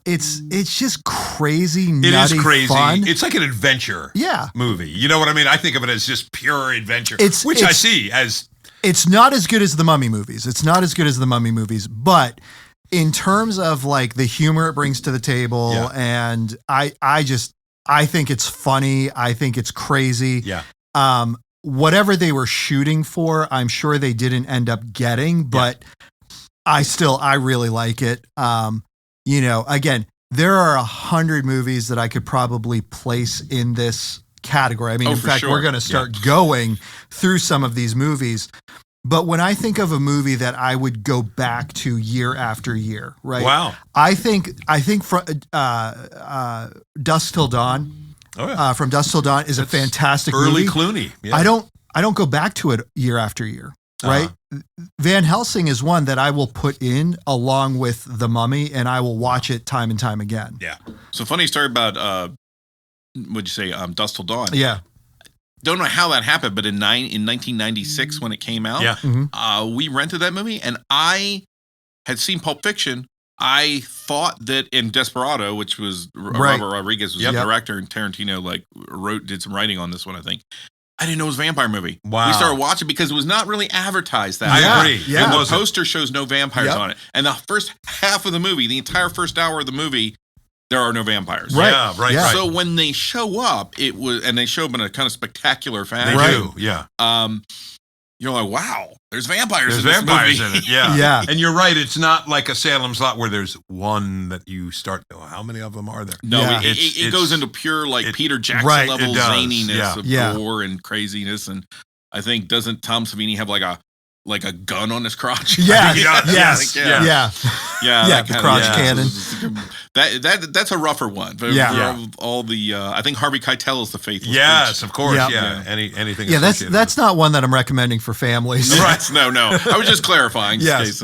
It's just crazy, nutty, It is crazy. fun. It's like an adventure movie. You know what I mean? I think of it as just pure adventure, which I see as... It's not as good as the Mummy movies. But in terms of like the humor it brings to the table, and I think it's funny. I think it's crazy. Yeah. Whatever they were shooting for, I'm sure they didn't end up getting, but I really like it. Again, there are 100 movies that I could probably place in this category. I mean, in fact, we're going to start going through some of these movies. But when I think of a movie that I would go back to year after year, right? Wow. I think from Dusk Till Dawn. Oh yeah. From Dusk Till Dawn is a fantastic movie. Early Clooney. Yeah. I don't go back to it year after year, right? Van Helsing is one that I will put in along with The Mummy, and I will watch it time and time again. Yeah. So funny story about what'd you say? Dusk Till Dawn. Yeah. Don't know how that happened, but in 1996 when it came out, we rented that movie, and I had seen Pulp Fiction. I thought that in Desperado, which was Robert Rodriguez was the director, and Tarantino did some writing on this one, I think. I didn't know it was a vampire movie. Wow. We started watching because it was not really advertised that way. I agree. Yeah. And the poster shows no vampires on it. And the first half of the movie, the entire first hour of the movie, there are no vampires. Right. Yeah, right. Yeah. So when they show up, and they show up in a kind of spectacular fashion. They do, yeah. You're like, wow, there's vampires There's in this vampires movie. in it, yeah. Yeah. And you're right, it's not like a Salem's Lot where there's one that you start, how many of them are there? No, Yeah. it goes into pure Peter Jackson right, level it does, zaniness of Yeah. gore and craziness. And I think, doesn't Tom Savini have like a gun on his crotch? Yes. Yes. Yeah. Yeah, Yeah, the crotch cannon. That's a rougher one. But Yeah. all the I think Harvey Keitel is the faithless. Yes, priest. of course, Yeah. yeah. Anything. Yeah, associated that's not one that I'm recommending for families. Right. No. I was just clarifying. Yes.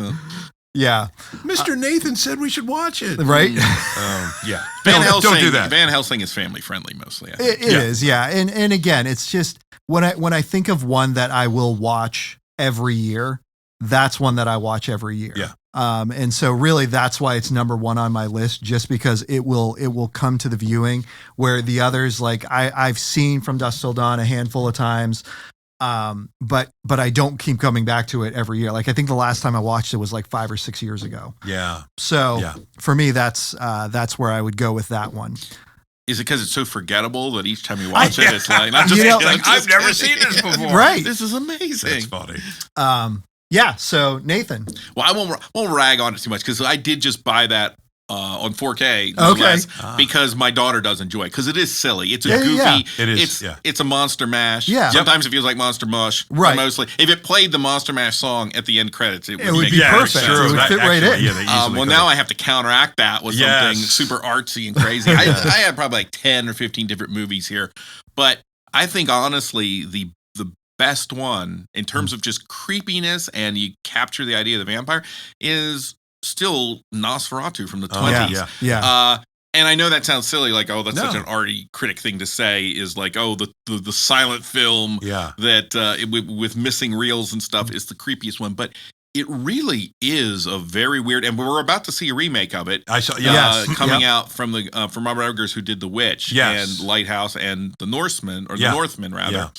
Yeah. with. Mr. Nathan said we should watch it. Right? Yeah. Van Helsing, Don't do that. Van Helsing is family friendly mostly. I think. It is, yeah. And again, it's just when I think of one that I will watch every year, that's one that I watch every year. Yeah. And so really that's why it's number one on my list, just because it will come to the viewing where the others, like I've seen From Dusk Till Dawn a handful of times. But I don't keep coming back to it every year. Like I think the last time I watched it was like 5 or 6 years ago. Yeah. So for me, that's where I would go with that one. Is it because it's so forgettable that each time you watch it, it's like, I'm just, You know, I'm just I've never kidding. seen this before. Right. This is amazing. That's funny. Yeah. So Nathan. Well, I won't rag on it too much because I did just buy that on 4K, Okay. because my daughter does enjoy it because it is silly. It's a Yeah, goofy. yeah. It is, It's a Monster Mash. Yeah. Sometimes it feels like Monster Mush. Right. Mostly, if it played the Monster Mash song at the end credits, it would would make be perfect perfect. sense. It would fit right in. Yeah, they easily Well, could. now I have to counteract that with something Yes. super artsy and crazy. I had probably like 10 or 15 different movies here, but I think honestly the best one in terms of just creepiness and you capture the idea of the vampire is still Nosferatu from the 20s. Yeah. And I know that sounds silly, like, oh, that's No. such an arty critic thing to say, is like, oh, the silent film that with missing reels and stuff is the creepiest one. But it really is a very weird, and we're about to see a remake of it. I saw, coming out from from Robert Eggers, who did The Witch and Lighthouse and The Norseman, or The Northman rather. Yeah.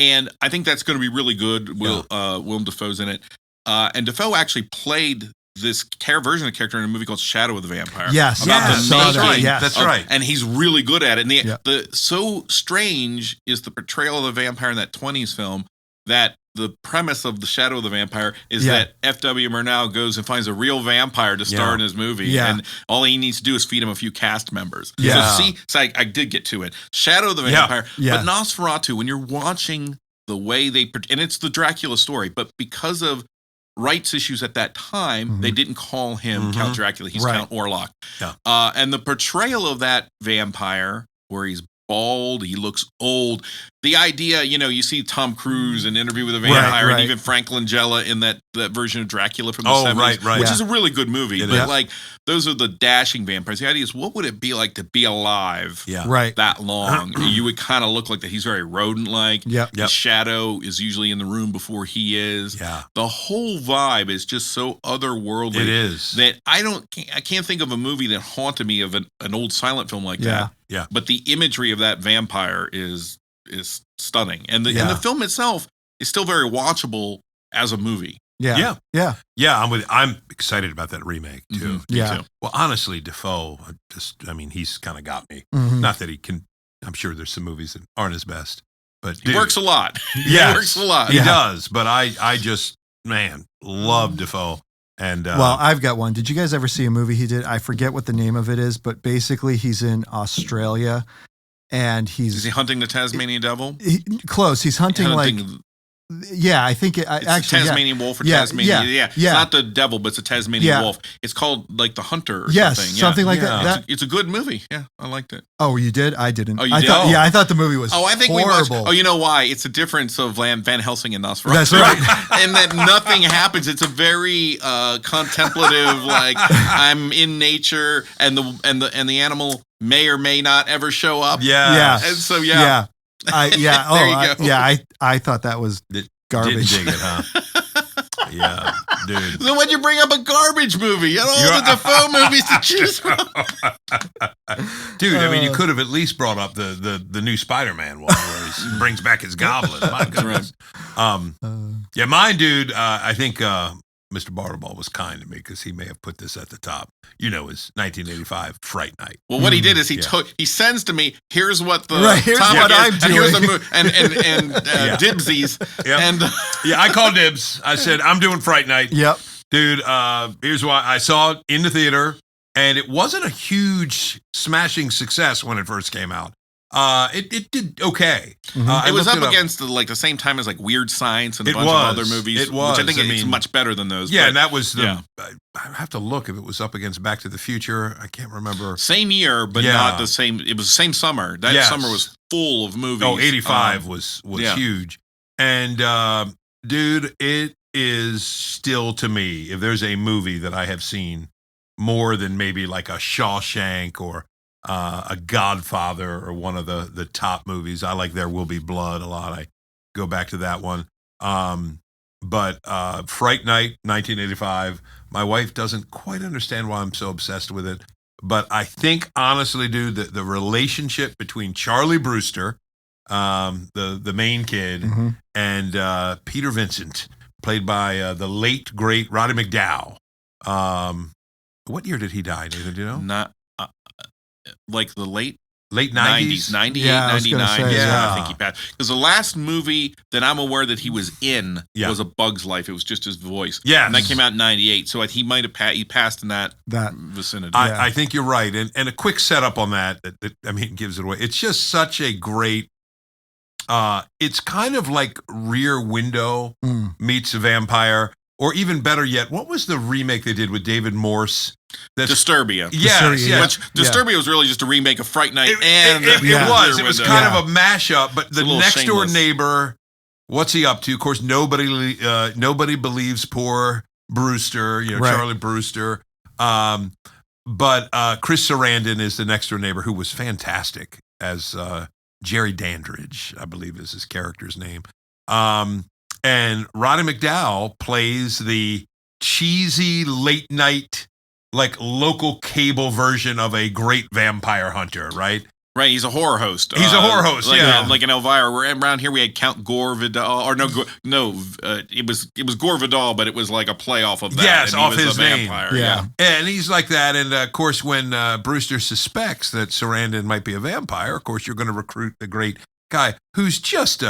And I think that's going to be really good. Willem Dafoe's in it. And Dafoe actually played this version of the character in a movie called Shadow of the Vampire. Yes. That's right. Yes. That's right. And he's really good at it. And the so strange is the portrayal of the vampire in that 20s film that the premise of the Shadow of the Vampire is that F.W. Murnau goes and finds a real vampire to star in his movie. Yeah. And all he needs to do is feed him a few cast members. Yeah. So I did get to it. Shadow of the Vampire. But Nosferatu, when you're watching the way and it's the Dracula story, but because of rights issues at that time, they didn't call him Count Dracula. He's Count Orlok. Yeah. And the portrayal of that vampire, where he's bald, he looks old. The idea, you see Tom Cruise in Interview with a Vampire, and even Frank Langella in that version of Dracula from the 70s, right. which is a really good movie. But those are the dashing vampires. The idea is, what would it be like to be alive that long? You would kind of look like that. He's very rodent-like. The shadow is usually in the room before he is. The whole vibe is just so otherworldly. It is. That I can't think of a movie that haunted me of an old silent film like that. Yeah. But the imagery of that vampire is stunning, and the film itself is still very watchable as a movie. I'm excited about that remake too. Me too. Well, honestly, Dafoe, he's kind of got me. Not that he can. I'm sure there's some movies that aren't his best, but he works a lot. He works a lot. He does. But I just love Dafoe. And well, I've got one. Did you guys ever see a movie he did? I forget what the name of it is, but basically he's in Australia. And is he hunting the Tasmanian devil? Close. He's hunting I think it's actually Tasmanian wolf or Tasmanian. It's not the devil, but it's a Tasmanian wolf. It's called like The Hunter or something. Something like that. It's a good movie. Yeah, I liked it. Oh, you did? I didn't. Oh, you did? I thought the movie was I think horrible. we watched. Oh, you know why? It's a difference of Van Helsing and Nosferatu. That's right. And that nothing happens. It's a very contemplative, like I'm in nature, and the animal may or may not ever show up. Yeah. And so I thought that was garbage. Didn't dig it, huh? Yeah, dude. So why'd you bring up a garbage movie? You had all the Dafoe movies to choose from. Dude, you could have at least brought up the new Spider-Man one where he brings back his goblin. My goodness. Mine, dude, I think Mr. Bartleball was kind to me because he may have put this at the top. His 1985 Fright Night. Well, what he did is he sends to me, here's what the here's what I'm doing. And here's the dibsies. Yep. And I called dibs. I said, I'm doing Fright Night. Yep. Dude, here's why. I saw it in the theater, and it wasn't a huge smashing success when it first came out. It did okay. It was up against the same time as like Weird Science and a bunch of other movies. It was. Which I think it's much better than those. Yeah, and that was I have to look if it was up against Back to the Future. I can't remember. Same year, but not the same. It was the same summer. That summer was full of movies. Oh, 85 was huge. And dude, it is still, to me, if there's a movie that I have seen more than maybe like a Shawshank or a Godfather or one of the top movies. I like There Will Be Blood a lot. I go back to that one. But Fright Night, 1985, my wife doesn't quite understand why I'm so obsessed with it. But I think, honestly, dude, the relationship between Charlie Brewster, the main kid, and Peter Vincent, played by the late, great Roddy McDowall. What year did he die, Nathan? Do you know? Not like the late 90s, 98, Yeah, I was 99. gonna say, I think he passed. Because the last movie that I'm aware that he was in was A Bug's Life. It was just his voice. Yeah. And that came out in 98. So he might have he passed in that vicinity. I think you're right. And a quick setup on that gives it away. It's just such a great, it's kind of like Rear Window meets a vampire. Or even better yet, what was the remake they did with David Morse? Disturbia. Yes. Which Disturbia was really just a remake of Fright Night. It was kind of a mashup, but the next door neighbor, what's he up to? Of course, nobody believes poor Brewster, Charlie Brewster. But Chris Sarandon is the next door neighbor who was fantastic as Jerry Dandridge, I believe is his character's name. And Roddy McDowall plays the cheesy late night, like local cable version of a great vampire hunter, right? Right, he's a horror host. He's a horror host, yeah. Like in Elvira. Around here we had Count Gore Vidal, or it was Gore Vidal, but it was like a playoff of that. Yes, and he off was his a name. vampire. Yeah. And he's like that. And of course, when Brewster suspects that Sarandon might be a vampire, of course, you're going to recruit the great guy who's just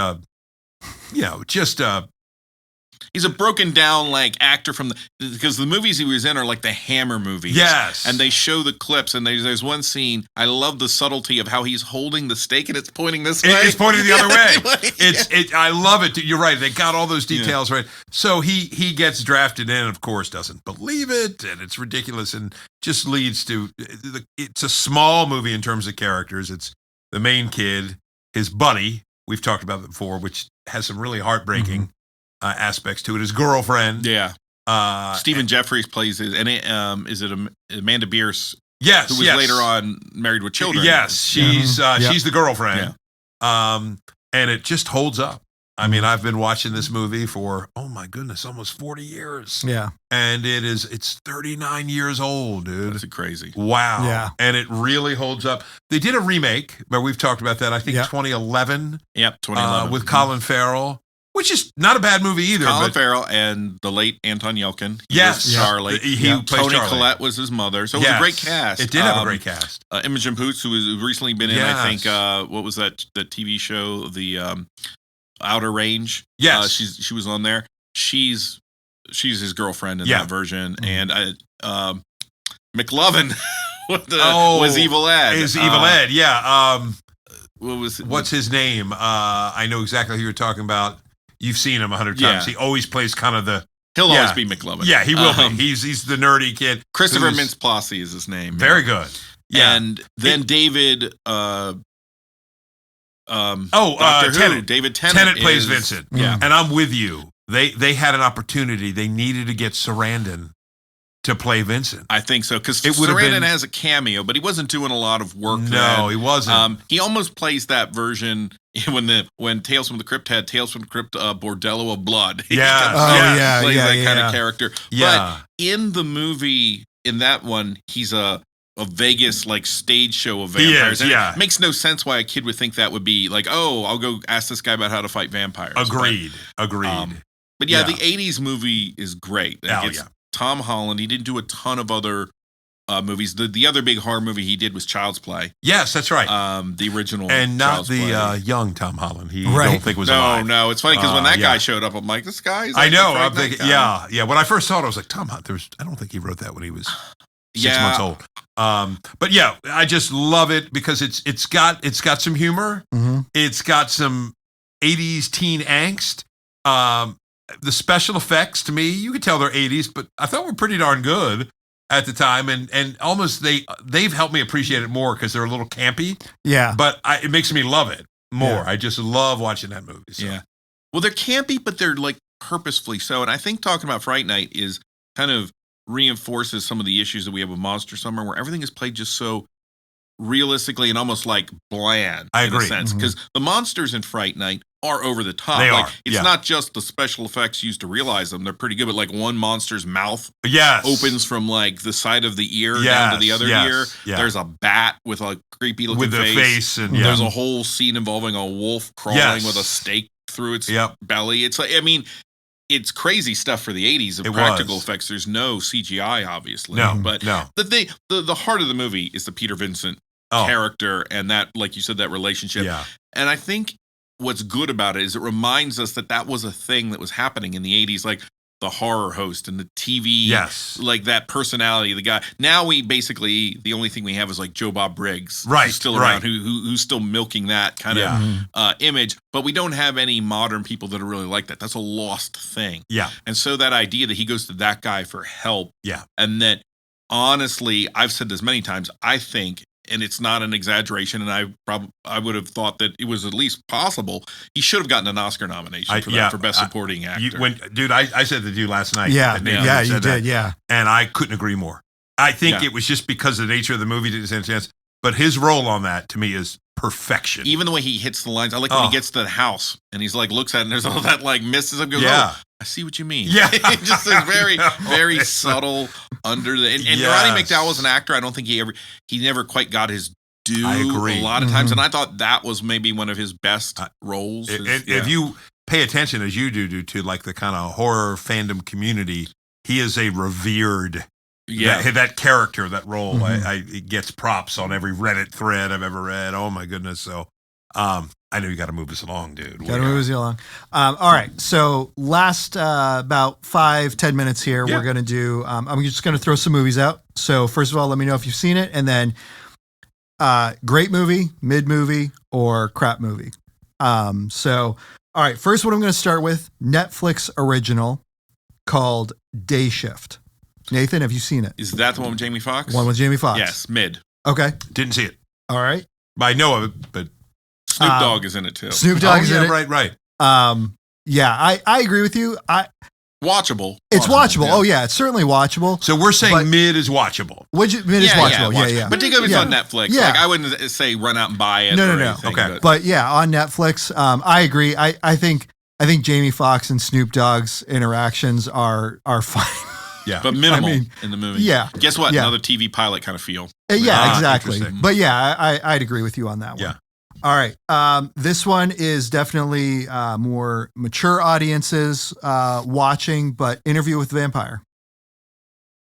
He's a broken down like actor because the movies he was in are like the Hammer movies. Yes. And they show the clips, and there's one scene. I love the subtlety of how he's holding the stake and it's pointing this way. It's pointing the other way. Yeah. I love it. You're right. They got all those details right. So he gets drafted in, and of course doesn't believe it, and it's ridiculous, and just leads to it's a small movie in terms of characters. It's the main kid, his buddy. We've talked about it before, which has some really heartbreaking aspects to it. His girlfriend. Yeah. Stephen Jeffries plays it, and is it Amanda Bierce? Yes, who was later on Married with Children. Yes, she's the girlfriend. Yeah. And it just holds up. I mean, I've been watching this movie for, oh my goodness, almost 40 years. Yeah. And it's 39 years old, dude. That's crazy. Wow. Yeah. And it really holds up. They did a remake, where we've talked about that, I think 2011. Yep, 2011. With Colin Farrell, which is not a bad movie either. Colin Farrell and the late Anton Yelchin. Yes. Charlie. He plays Toni Charlie. Collette was his mother. So it was a great cast. It did have a great cast. Imogen Poots, who has recently been in, I think, Yes. what was that TV show? The Outer Range. Yes. She was on there. She's his girlfriend in that version. And McLovin was Evil Ed. Is Evil Ed, yeah. What's his name? I know exactly who you're talking about. You've seen him 100 times. He always plays kind of the... He'll always be McLovin. Yeah, he will be. He's the nerdy kid. Christopher Mintz-Plasse is his name. Very good. Yeah. And then David... Tennant. David Tennant. Tennant plays Vincent. Yeah. And I'm with you. They had an opportunity. They needed to get Sarandon to play Vincent. I think so, because It would have Sarandon been- has a cameo, but he wasn't doing a lot of work. No, then. he wasn't. He almost plays that version when Tales from the Crypt had Tales from the Crypt, Bordello of Blood. He Yeah. kind of Oh, plays yeah, that yeah, kind yeah. of character. Yeah. But in the movie, in that one, he's a Vegas like stage show of He vampires. is, And yeah. It makes no sense why a kid would think that would be like, oh, I'll go ask this guy about how to fight vampires. Agreed. But yeah, the 80s movie is great. Like, Oh, it's yeah. Tom Holland. He didn't do a ton of other movies. The other big horror movie he did was Child's Play. Yes, that's right. The original. And not Child's the Play. young Tom Holland. He Right. don't think was alive. No, it's funny because when that yeah. guy showed up, I'm like, this guy's. I Like know. the I'm Fright Night thinking, guy. yeah. When I first saw it, I was like, Tom Holland. I don't think he wrote that when he was 6 months old. But yeah, I just love it because it's got some humor. It's got some 80s teen angst. The special effects, to me, you could tell they're 80s, but I thought were pretty darn good at the time, and almost they've helped me appreciate it more because they're a little campy. Yeah. But it makes me love it more. Yeah. I just love watching that movie. So. Yeah. Well, they're campy, but they're like purposefully so. And I think talking about Fright Night is kind of reinforces some of the issues that we have with Monster Summer, where everything is played just so realistically and almost like bland. I in a agree. sense, because the monsters in Fright Night are over the top. They like, are, It's yeah. not just the special effects used to realize them; they're pretty good. But like one monster's mouth Yes. opens from like the side of the ear down to the other ear. Yeah. There's a bat with a creepy looking with the face and There's a whole scene involving a wolf crawling Yes. with a stake through its Yep. belly. It's like, I mean, it's crazy stuff for the 80s of It practical was. effects. There's no CGI, obviously. No, but no. the heart of the movie is the Peter Vincent character and that, like you said, that relationship. Yeah. And I think what's good about it is it reminds us that was a thing that was happening in the 80s, like the horror host and the TV, Yes. like that personality, the guy. Now we basically, the only thing we have is like Joe Bob Briggs, Right, who's still right. around, who's still milking that kind Yeah. of image, but we don't have any modern people that are really like that. That's a lost thing. Yeah. And so that idea that he goes to that guy for help, Yeah. and that honestly, I've said this many times, I think, and it's not an exaggeration, and I would have thought that it was at least possible, he should have gotten an Oscar nomination for that, for Best Supporting Actor. I said that to you last night. Yeah. that Nathan Yeah, said you that, did. Yeah. and I couldn't agree more. I think Yeah. it was just because of the nature of the movie didn't stand a chance. But his role on that, to me, is perfection. Even the way he hits the lines, I like when he gets to the house and he's like looks at it and there's all that like misses him. Goes, Yeah. oh, I see what you mean. Yeah. It just is very, I know. very It's subtle under the. And Yes. Roddy McDowell was an actor. I don't think he never quite got his do I agree. a lot of times, and I thought that was maybe one of his best roles. If you pay attention as you do to like the kind of horror fandom community, he is a revered. That character, that role, it gets props on every Reddit thread I've ever read. Oh my goodness! So, I know you got to move us along, dude. Got to move us along. All right. So last about 5-10 minutes here, we're gonna do. I'm just gonna throw some movies out. So first of all, let me know if you've seen it, and then great movie, mid movie, or crap movie. So all right. First one I'm gonna start with Netflix original called Day Shift. Nathan, have you seen it? Is that the one with Jamie Foxx? One with Jamie Foxx. Yes, mid. Okay. Didn't see it. All right. I know of it, but Snoop Dogg is in it too. Snoop Dogg is in it. Right. Yeah, I agree with you. Watchable. It's watchable. Yeah. Oh yeah, it's certainly watchable. So we're saying mid is watchable. Mid is watchable. Yeah. Particularly if it's on Netflix. Yeah. Like I wouldn't say run out and buy it. No. Okay. But yeah, on Netflix, I agree. I think Jamie Foxx and Snoop Dogg's interactions are fine. Yeah. But minimal in the movie. Yeah. Guess what? Yeah. Another TV pilot kind of feel. Yeah, exactly. Interesting. But yeah, I'd agree with you on that one. Yeah. All right. This one is definitely more mature audiences watching, but Interview with the Vampire.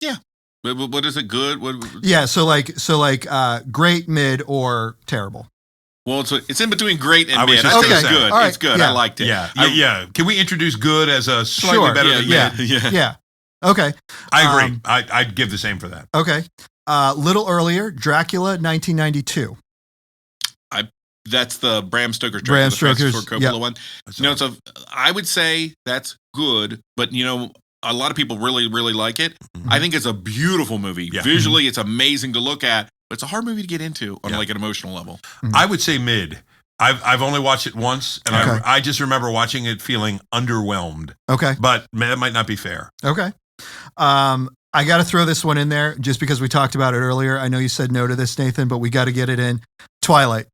Yeah. What is it? Good? Yeah. So like great, mid, or terrible. Well, it's in between great and mid. just I think gonna it's say. good. All right. It's good. Yeah. I liked it. Yeah. Can we introduce good as a slightly better than mid? Yeah. Okay. I agree. I'd give the same for that. Okay. Little earlier, Dracula, 1992. That's the Bram Stoker's Bram Dracula, Stoker's the Francis Ford Coppola one. So I would say that's good, but a lot of people really, really like it. Mm-hmm. I think it's a beautiful movie. Yeah. Visually, it's amazing to look at, but it's a hard movie to get into on like an emotional level. Mm-hmm. I would say mid. I've only watched it once, and I just remember watching it feeling underwhelmed. Okay. But that might not be fair. Okay. I got to throw this one in there just because we talked about it earlier. I know you said no to this, Nathan, but we got to get it in. Twilight.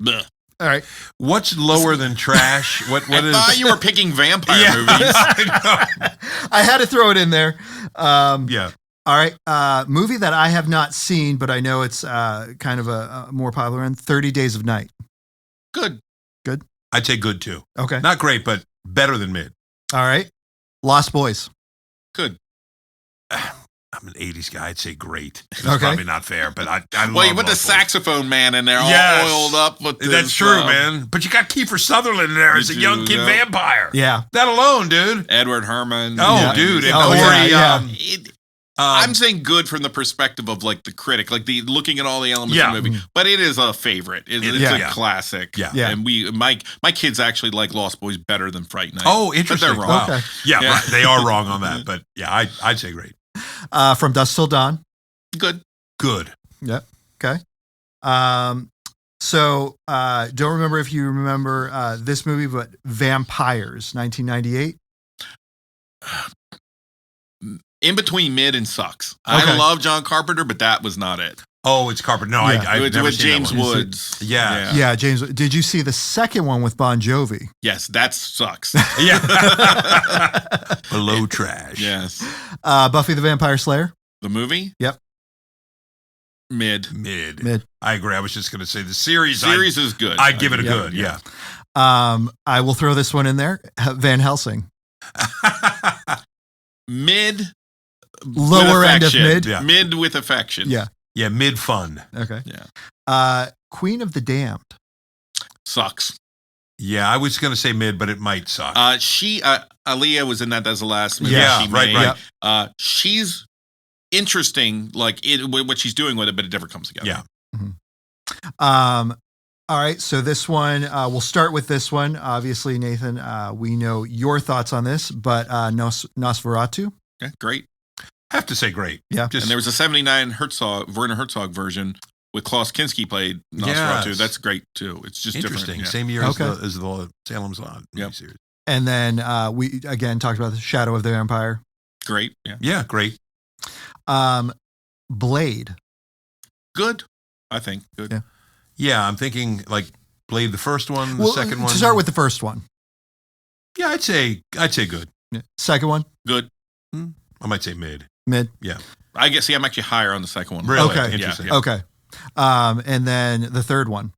All right. What's lower than trash? What I is? thought you were picking vampire movies. I had to throw it in there. Yeah. All right. Movie that I have not seen, but I know it's kind of a more popular one. 30 Days of Night. Good. I'd say good too. Okay. Not great, but better than mid. All right. Lost Boys. Good. I'm an 80s guy. I'd say great. That's okay. probably not fair, but I well, you put the saxophone man in there all oiled up with this. That's true, man. But you got Kiefer Sutherland in there as a young kid vampire. Yeah. That alone, dude. Edward Herman. Oh, dude. I'm saying good from the perspective of like the critic, like the looking at all the elements of the movie. But it is a favorite. It's a classic. Yeah. And my kids actually like Lost Boys better than Fright Night. Oh, interesting. But they're wrong. Okay. Yeah, right. They are wrong on that. But yeah, I'd say great. From Dusk Till Dawn. Good. Yep. Okay. So don't remember if you remember this movie, but Vampires, 1998. In between mid and sucks. Okay. I love John Carpenter, but that was not it. Oh, it's Carpenter. No, I've never with seen James that one. Woods. Yeah, James. Did you see the second one with Bon Jovi? Yes, that sucks. Yeah. Below trash. Yes. Buffy the Vampire Slayer. The movie? Yep. Mid. I agree. I was just going to say the series. Series is good. I'd give it a good. Yeah. I will throw this one in there. Van Helsing. Mid. Lower end of mid. Yeah. Mid with affection. Yeah. Yeah. Mid fun. Okay. Yeah. Queen of the Damned. Sucks. Yeah, I was going to say mid, but it might suck. Aaliyah was in that as the last movie. Yeah, she made. right. She's interesting, like what she's doing with it, but it never comes together. Yeah. Mm-hmm. All right. So this one, we'll start with this one. Obviously, Nathan, we know your thoughts on this, but Nosferatu. Okay, great. I have to say great. Yeah. And there was a 79 Werner Herzog version with Klaus Kinski played Nosferatu. Yes. That's great too. It's just interesting. Different. Same year as the Salem's Lot series. And then we again talked about the Shadow of the Vampire. Great. Yeah, great. Blade. Good. I think good. Yeah, I'm thinking like Blade, the first one, the second one. To start with the first one. Yeah, I'd say good. Yeah. Second one. Good. I might say mid. Mid. Yeah. I guess. See, I'm actually higher on the second one. Really? Okay. Interesting. Okay. And then the third one.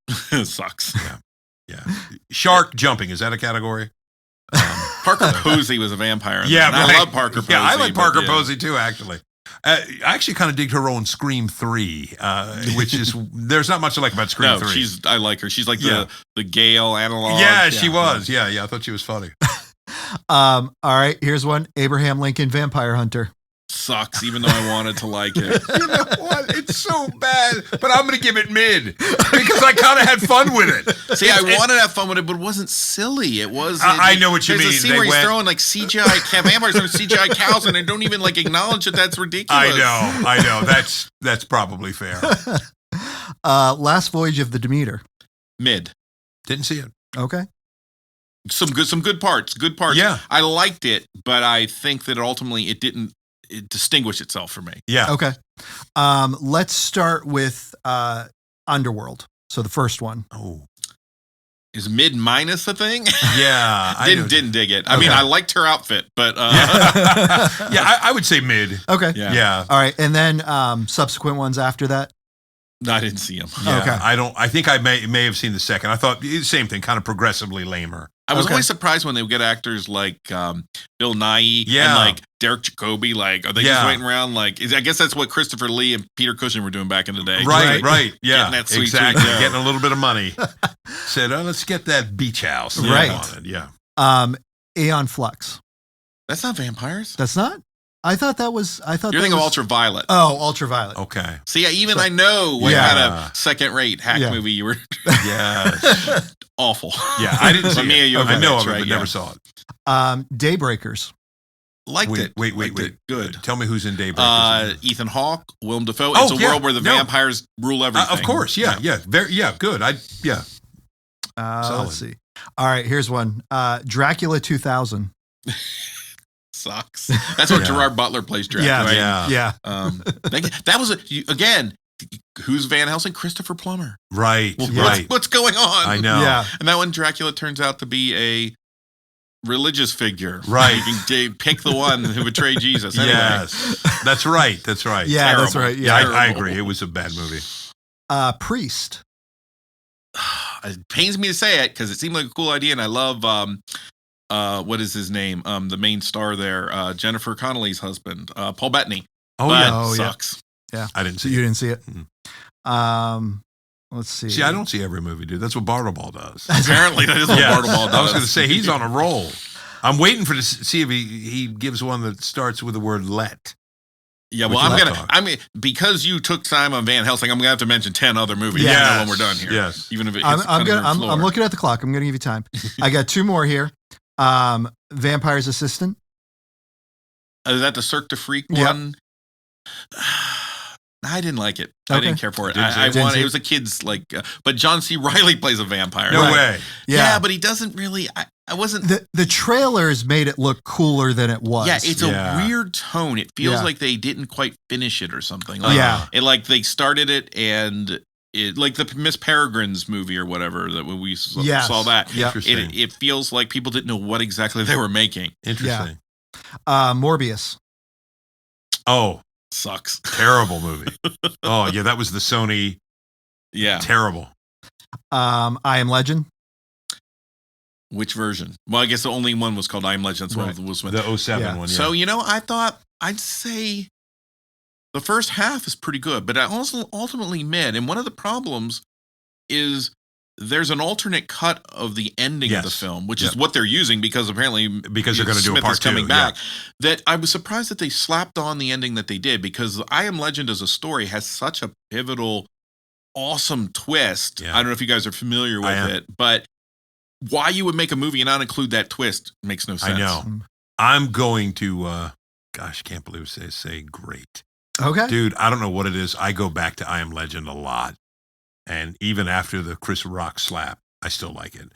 Sucks. Yeah. Shark jumping, is that a category? Parker Posey was a vampire. Yeah, I love Parker Posey. Yeah, I like Parker yeah. Posey too, actually. I actually kind of dig her role in Scream 3, which is, there's not much I like about Scream 3. I like her. She's like the Gale analog. Yeah, she was. Yeah, I thought she was funny. All right, here's one. Abraham Lincoln Vampire Hunter. Sucks, even though I wanted to like it. You know what? It's so bad, but I'm going to give it mid because I kind of had fun with it. See, I wanted to have fun with it, but it wasn't silly. It was. I know what you mean. There's a scene where he's throwing like CGI vampires and CGI cows, and they don't even like acknowledge that that's ridiculous. I know. That's probably fair. Last Voyage of the Demeter. Mid. Didn't see it. Okay. Some good parts. Good parts. Yeah. I liked it, but I think that ultimately it didn't distinguish itself for me. Yeah. Okay. Let's start with Underworld. So the first one. Oh. Is mid minus a thing? Yeah. Didn't dig it. I mean, I liked her outfit, but yeah, I would say mid. Okay. Yeah. All right. And then subsequent ones after that. No, I didn't see them. Yeah, Okay. I think I may have seen the second. I thought same thing, kind of progressively lamer. I was always surprised when they would get actors like Bill Nighy and like Derek Jacobi. Like, are they just waiting around? Like, I guess that's what Christopher Lee and Peter Cushing were doing back in the day. Right. Yeah, getting that sweet, exactly. sweet dough. Getting a little bit of money. Said, let's get that beach house. Right. Wanted. Yeah. Aeon Flux. That's not vampires. That's not? I thought that was. You're thinking of Ultraviolet. Oh, Ultraviolet. Okay. See, I know what kind of second-rate hack movie you were. Yeah. Awful. Yeah, I didn't see it. I know of it, right, but never saw it. Daybreakers. Liked it. Wait. Good. Tell me who's in Daybreakers. Ethan Hawke, Willem Dafoe. It's a world where the vampires rule everything. Of course, yeah. Good. Let's see. All right, here's one. Dracula 2000. Sucks. That's what Gerard Butler plays Dracula. Yeah, right? yeah. That was again. Who's Van Helsing? Christopher Plummer. Right. Well, right. What's going on? I know. Yeah. And that one, Dracula turns out to be a religious figure. Right. You can pick the one who betrayed Jesus. Anyway. Yes. That's right. Yeah, Terrible. that's right. Yeah, Yeah. I agree. It was a bad movie. Priest. It pains me to say it because it seemed like a cool idea, and I love what is his name? The main star there, Jennifer Connelly's husband, Paul Bettany. Oh, but yeah. Sucks. Yeah. I didn't see You it. didn't see it? Mm-hmm. Let's see. See, I don't see every movie, dude. That's what Bartleball does. Apparently, that is what Bartleball does. I was going to say, he's on a roll. I'm waiting to see if he gives one that starts with the word let. Yeah, well, because you took time on Van Helsing, I'm gonna have to mention 10 other movies when we're done here. Yes, even if it's I'm looking at the clock. I'm gonna give you time. I got two more here. Vampire's Assistant. Is that the Cirque du Freak one? I didn't like it. Okay. I didn't care for it. It was a kid's but John C. Reilly plays a vampire. No way. Yeah, but he doesn't really. I wasn't. The trailers made it look cooler than it was. Yeah, it's a weird tone. It feels like they didn't quite finish it or something. They started it and it like the Miss Peregrine's movie or whatever that when we saw that. Yeah, it feels like people didn't know what exactly they were making. Interesting. Morbius. Oh. Sucks. Terrible movie. Oh, yeah, that was the Sony. Yeah. Terrible. I Am Legend. Which version? Well, I guess the only one was called I Am Legend. That's one was with the 07 one. Yeah. So, I thought I'd say the first half is pretty good, but I also ultimately mid. And one of the problems is there's an alternate cut of the ending of the film, which is what they're using because apparently they're going to do a part 2 coming back. That I was surprised that they slapped on the ending that they did because I Am Legend as a story has such a pivotal, awesome twist. Yeah. I don't know if you guys are familiar with it, but why you would make a movie and not include that twist makes no sense. I know. I'm going to, can't believe it say great. Okay. Dude, I don't know what it is. I go back to I Am Legend a lot. And even after the Chris Rock slap, I still like it.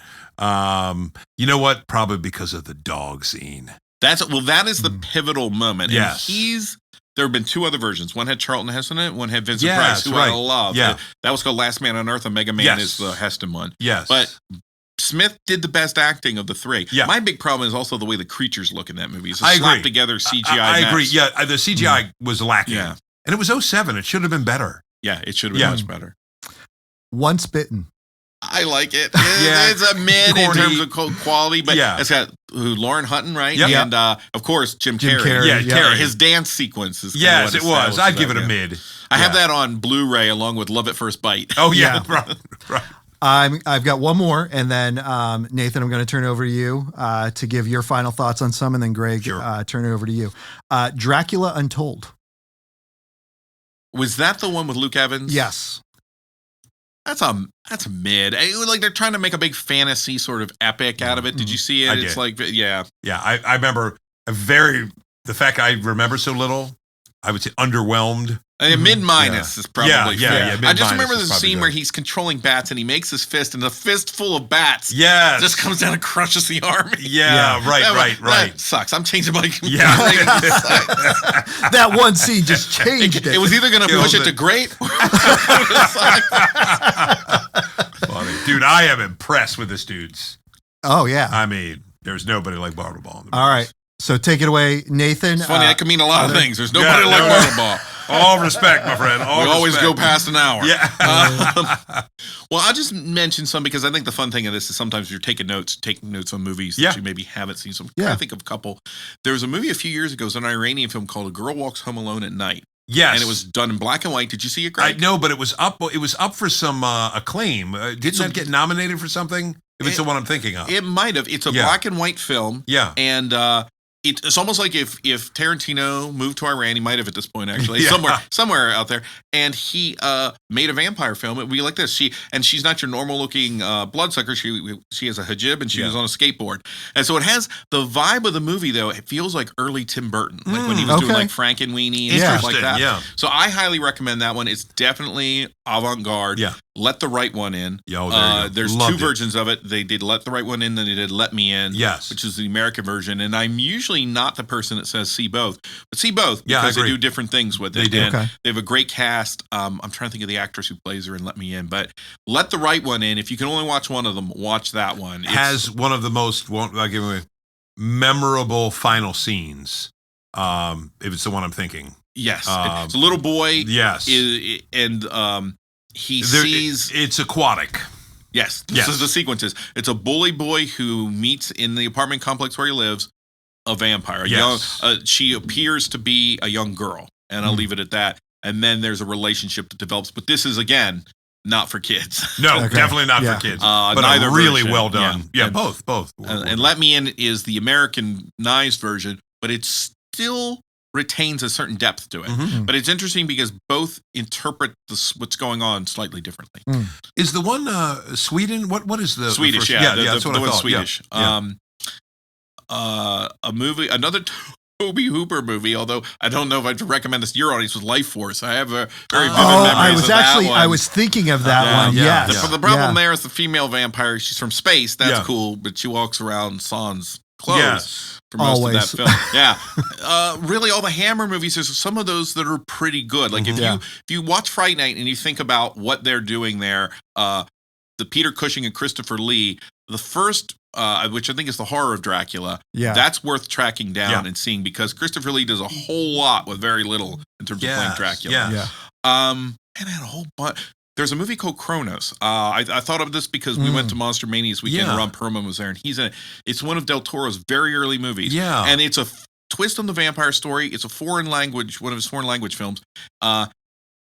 You know what? Probably because of the dog scene. That is the pivotal moment. Yes. And there have been 2 other versions. One had Charlton Heston in it. One had Vincent Price, who I love. Yeah. That was called Last Man on Earth, and Mega Man is the Heston one. Yes. But Smith did the best acting of the 3. Yeah. My big problem is also the way the creatures look in that movie. It's a I slapped agree. together CGI I agree. mess. Yeah, the CGI was lacking. Yeah. And it was 07. It should have been better. Yeah, it should have been much better. Once Bitten. I like it. Yeah. It's a mid in terms of quality, but Yeah. it's got Lauren Hutton, right? Yep. And of course, Jim Carrey. Yeah, Carrey. His dance sequence is Yes, it was. I'd give it a mid. I have that on Blu-ray along with Love at First Bite. Oh, yeah. Yeah. Right. I've got one more, and then Nathan, I'm going to turn it over to you to give your final thoughts on some, and then Greg, turn it over to you. Dracula Untold. Was that the one with Luke Evans? Yes. That's a mid. Like they're trying to make a big fantasy sort of epic out of it. Did you see it? I It's did. like, yeah. Yeah, I remember the fact I remember so little, I would say underwhelmed. I mean, mid-minus is probably fair. I just remember there's a scene where he's controlling bats and he makes his fist, and the fist full of bats just comes down and crushes the army. Yeah. Right. That sucks. I'm changing my Yeah. That one scene just changed it. It was either going to push it to great or Funny. Dude, I am impressed with this dude's. Oh, yeah. I mean, there's nobody like Bartleball. All right. So take it away, Nathan. It's funny. That could mean a lot of things. There's nobody like Bartleball. All respect, my friend. We always go past an hour. Yeah. Well, I'll just mention some because I think the fun thing of this is sometimes you're taking notes on movies that you maybe haven't seen. So I think of a couple. There was a movie a few years ago. It was an Iranian film called A Girl Walks Home Alone at Night. Yes. And it was done in black and white. Did you see it, Greg? I know, but it was up for some acclaim. Didn't that get nominated for something? If it's the one I'm thinking of. It might have. It's a black and white film. Yeah. And it's almost like if Tarantino moved to Iran, he might have at this point actually Yeah. somewhere out there, and he made a vampire film. It would be like this. She's not your normal looking bloodsucker. She has a hijab and she was on a skateboard, and so it has the vibe of the movie though. It feels like early Tim Burton, like when he was doing like Frankenweenie and stuff like that. Yeah. So I highly recommend that one. It's definitely avant-garde. Yeah. Let the Right One In. Yeah, there you go. There's Loved two versions of it. They did Let the Right One In, then they did Let Me In. Yes. Which is the American version. And I'm usually not the person that says see both, but see both Yeah, I because they agree. do different things with They it. do. And Okay. they have a great cast. I'm trying to think of the actress who plays her in Let Me In, but Let the Right One In. If you can only watch one of them, watch that one. Has one of the most, I'll give away, memorable final scenes. If it's the one I'm thinking. Yes. It's a little boy. Yes. And he sees. It's aquatic. Yes. This is the sequences. It's a bully boy who meets in the apartment complex where he lives a vampire. She appears to be a young girl, and I'll leave it at that. And then there's a relationship that develops. But this is, again, not for kids. No, definitely not for kids. But neither really version. well done. Yeah, And- both. And Let Me In is the Americanized version, but it still retains a certain depth to it. Mhm. But it's interesting because both interpret what's going on slightly differently. Is the one Sweden? What is the Swedish, the yeah. first, that's what the I one's thought. Swedish. Yeah. A movie, another Toby Hooper movie, although I don't know if I'd recommend this to your audience, was Life Force. I have a very vivid memories of that one. I was thinking of that one. yeah, Yes. The problem there is the female vampire. She's from space. That's cool, but she walks around sans clothes. Yes. For most Always. of that film, yeah. Really, all the Hammer movies. There's some of those that are pretty good. Like if you watch Fright Night and you think about what they're doing there, the Peter Cushing and Christopher Lee, the first, which I think is the Horror of Dracula. Yeah. That's worth tracking down and seeing because Christopher Lee does a whole lot with very little in terms of playing Dracula. Yeah. And I had a whole bunch. There's a movie called Kronos. I thought of this because we went to Monster Mania this weekend. And Ron Perlman was there, and he's in it. It's one of Del Toro's very early movies. Yeah. And it's a twist on the vampire story. It's a foreign language, one of his foreign language films.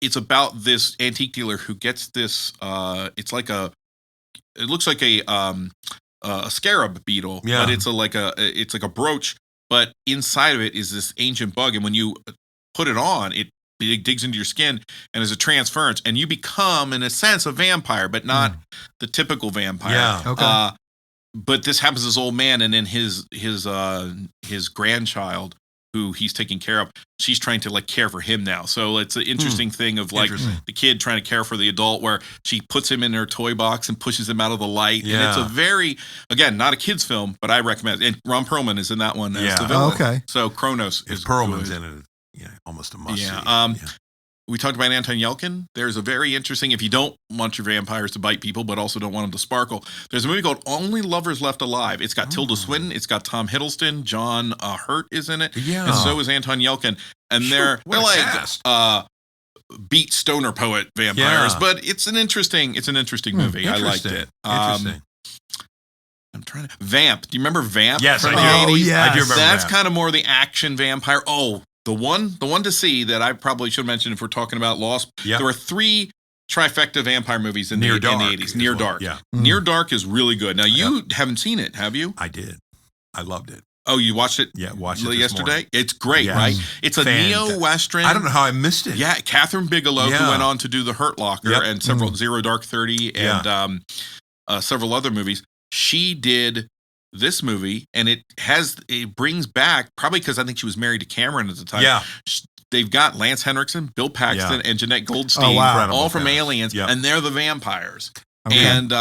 It's about this antique dealer who gets this. It looks like a scarab beetle, but it's like a brooch. But inside of it is this ancient bug, and when you put it on, it digs into your skin and is a transference, and you become, in a sense, a vampire, but not the typical vampire. Yeah. Okay. But this happens to this old man, and then his grandchild, who he's taking care of, she's trying to like care for him now. So it's an interesting thing of like the kid trying to care for the adult, where she puts him in her toy box and pushes him out of the light. Yeah. And it's a very, again, not a kid's film, but I recommend it. And Ron Perlman is in that one as the villain. Okay. So Kronos If is Perlman's good. in it, almost a must. Yeah. We talked about Anton Yelchin. There's a very interesting, if you don't want your vampires to bite people, but also don't want them to sparkle, there's a movie called Only Lovers Left Alive. It's got Tilda Swinton. It's got Tom Hiddleston. John Hurt is in it. Yeah. And so is Anton Yelchin. And they're What a like cast. beat stoner poet vampires, Yeah. but it's an interesting movie. I liked it. Interesting. I'm trying to Vamp. Do you remember Vamp? Yes, from I the do. 80s? yes. I do remember That's that. kind of more the action vampire. Oh, the one to see that I probably should mention if we're talking about Lost. Yep. There were 3 trifecta vampire movies in Near the Dark 80s. as Near well. Dark. Yeah. Near Dark is really good. Now you haven't seen it, have you? I did. I loved it. Oh, you watched it? Yeah, watched it this yesterday. morning. It's great, Yes. right? It's a Fantastic. neo-western. I don't know how I missed it. Yeah, Catherine Bigelow, Yeah. who went on to do The Hurt Locker Yep. and several Zero Dark 30 and several other movies. She did this movie, and it brings back, probably because I think she was married to Cameron at the time. Yeah. They've got Lance Henriksen, Bill Paxton, and Jeanette Goldstein, Oh, wow. Incredible all from cast. Aliens, Yep. and they're the vampires. Okay. And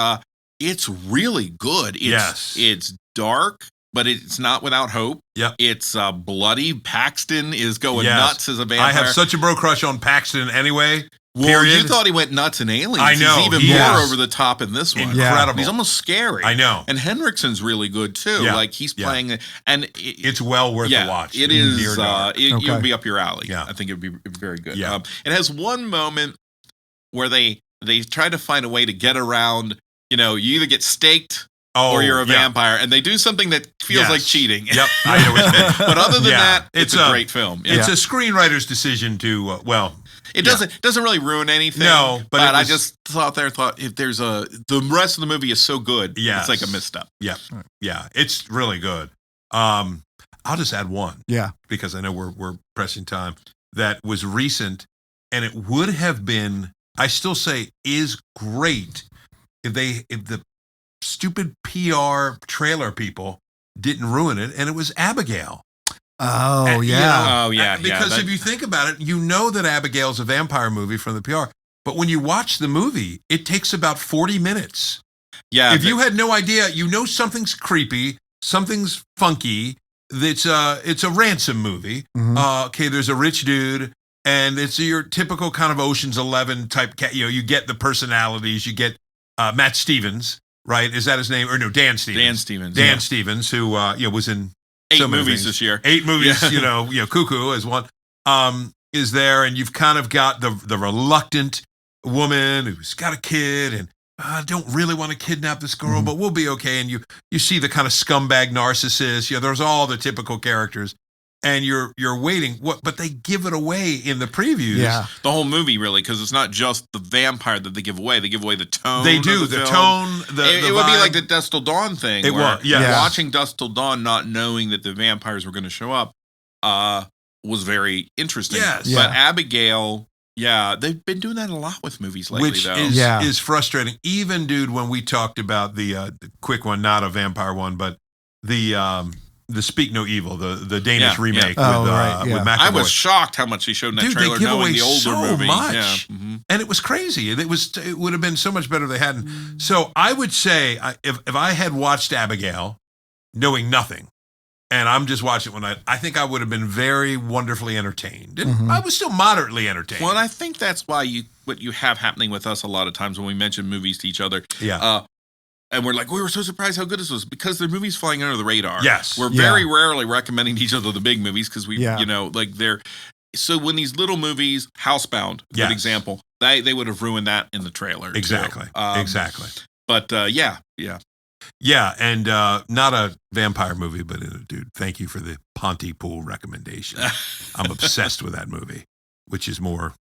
it's really good. It's dark, but it's not without hope. Yep. It's bloody. Paxton is going Yes. nuts as a vampire. I have such a bro crush on Paxton anyway. Well, period. you thought he went nuts in Aliens. I know. He's even He more is. over the top in this one. Incredible. He's almost scary. I know. And Henriksen's really good too. Yeah. Like he's Yeah. playing, and It's well worth the watch. It is. Near Dark. It Okay. would be up your alley. Yeah. I think it'd be very good. Yeah. It has one moment where they try to find a way to get around. You know, you either get staked or you're a vampire, and they do something that feels Yes. like cheating. Yep, I know what you mean. But other than Yeah. that, it's a great film. Yeah. It's a screenwriter's decision to It doesn't really ruin anything. No, but it I was- just thought if there's the rest of the movie is so good, Yes. it's like a misstep. yeah, it's really good. I'll just add one Yeah. because I know we're pressing time. That was recent, and it would have been. I still say is great if the stupid PR trailer people didn't ruin it, and it was Abigail. Oh, And, you yeah. know, Oh, yeah, Because yeah, if you think about it, you know that Abigail's a vampire movie from the PR. But when you watch the movie, it takes about 40 minutes. Yeah. If you had no idea, you know something's creepy, something's funky. It's a ransom movie. Mhm. Okay, there's a rich dude, and it's your typical kind of Ocean's 11 type. You get the personalities. You get Matt Stevens, right? Is that his name? Or no, Dan Stevens. Dan Stevens. Dan yeah. Stevens, who was in 8 so many movies things. this year. 8 movies, Yeah. Cuckoo is one, is there, and you've kind of got the reluctant woman who's got a kid, and I don't really want to kidnap this girl, but we'll be okay. And you see the kind of scumbag narcissist, there's all the typical characters, and you're waiting, but they give it away in the previews. Yeah. The whole movie, really, because it's not just the vampire that they give away. They give away the tone. They do, of the film. tone, It the would be vibe. like the Dusk Till Dawn thing. It where was, yes. Yeah. Watching Dusk Till Dawn, not knowing that the vampires were going to show up, was very interesting. Yes. Yeah. But Abigail, they've been doing that a lot with movies lately, Which though. is frustrating. Even, dude, when we talked about the quick one, not a vampire one, but the Speak No Evil, the Danish Yeah, remake yeah. with Oh, right, yeah. with McAvoy. I was shocked how much he showed in that Dude, they trailer, give knowing away the older so movie. much. Yeah. Mhm. And it was crazy. It would have been so much better if they hadn't. So I would say if I had watched Abigail, knowing nothing, and I'm just watching it I think I would have been very wonderfully entertained. And Mhm. I was still moderately entertained. Well, and I think that's why what you have happening with us a lot of times when we mention movies to each other. yeah. And we're like, we were so surprised how good this was because the movies flying under the radar. Yes. We're Yeah. very rarely recommending to each other the big movies because we, Yeah. they're. So when these little movies, Housebound, good Yes. example, they would have ruined that in the trailer. too. Exactly. Exactly. But yeah. Yeah, and not a vampire movie, but dude, thank you for the Pontypool recommendation. I'm obsessed with that movie, which is more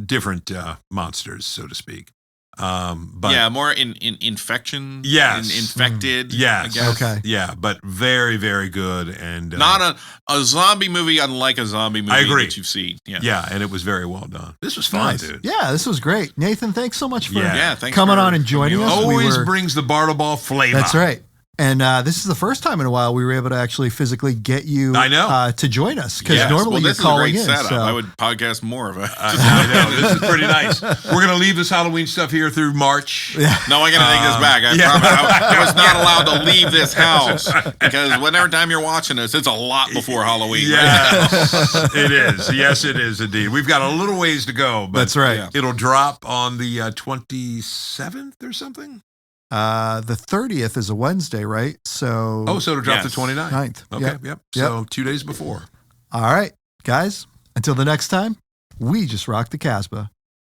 different monsters, so to speak. But yeah, more in infection. Yes. Infected. yes, I guess. Okay. yeah, but very, very good, and Not a zombie movie unlike a zombie movie I agree. that you've seen. Yeah. yeah, and it was very well done. This was fun, Nice. dude. Yeah, this was great. Nathan, thanks so much for Yeah. Thanks coming for on and joining coming us. on. Always We were- brings the Bartleball flavor. That's right. And this is the first time in a while we were able to actually physically get you I know. to join us because Yes. normally this you're calling is a in. great setup. So. I would podcast more of it. I know this is pretty nice. We're gonna leave this Halloween stuff here through March. Yeah. No, I gotta take this back. I yeah. promise. I was not allowed to leave this house because whenever time you're watching this, it's a lot before Halloween. Yes, it is. Yes, it is indeed. We've got a little ways to go, but That's right. Yeah. it'll drop on the 27th or something. The 30th is a Wednesday, right? So Oh, so it'll drop Yes. the 29th. 9th. Okay, Yep. yep. So 2 days before. All right, guys. Until the next time, We just rocked the Casbah.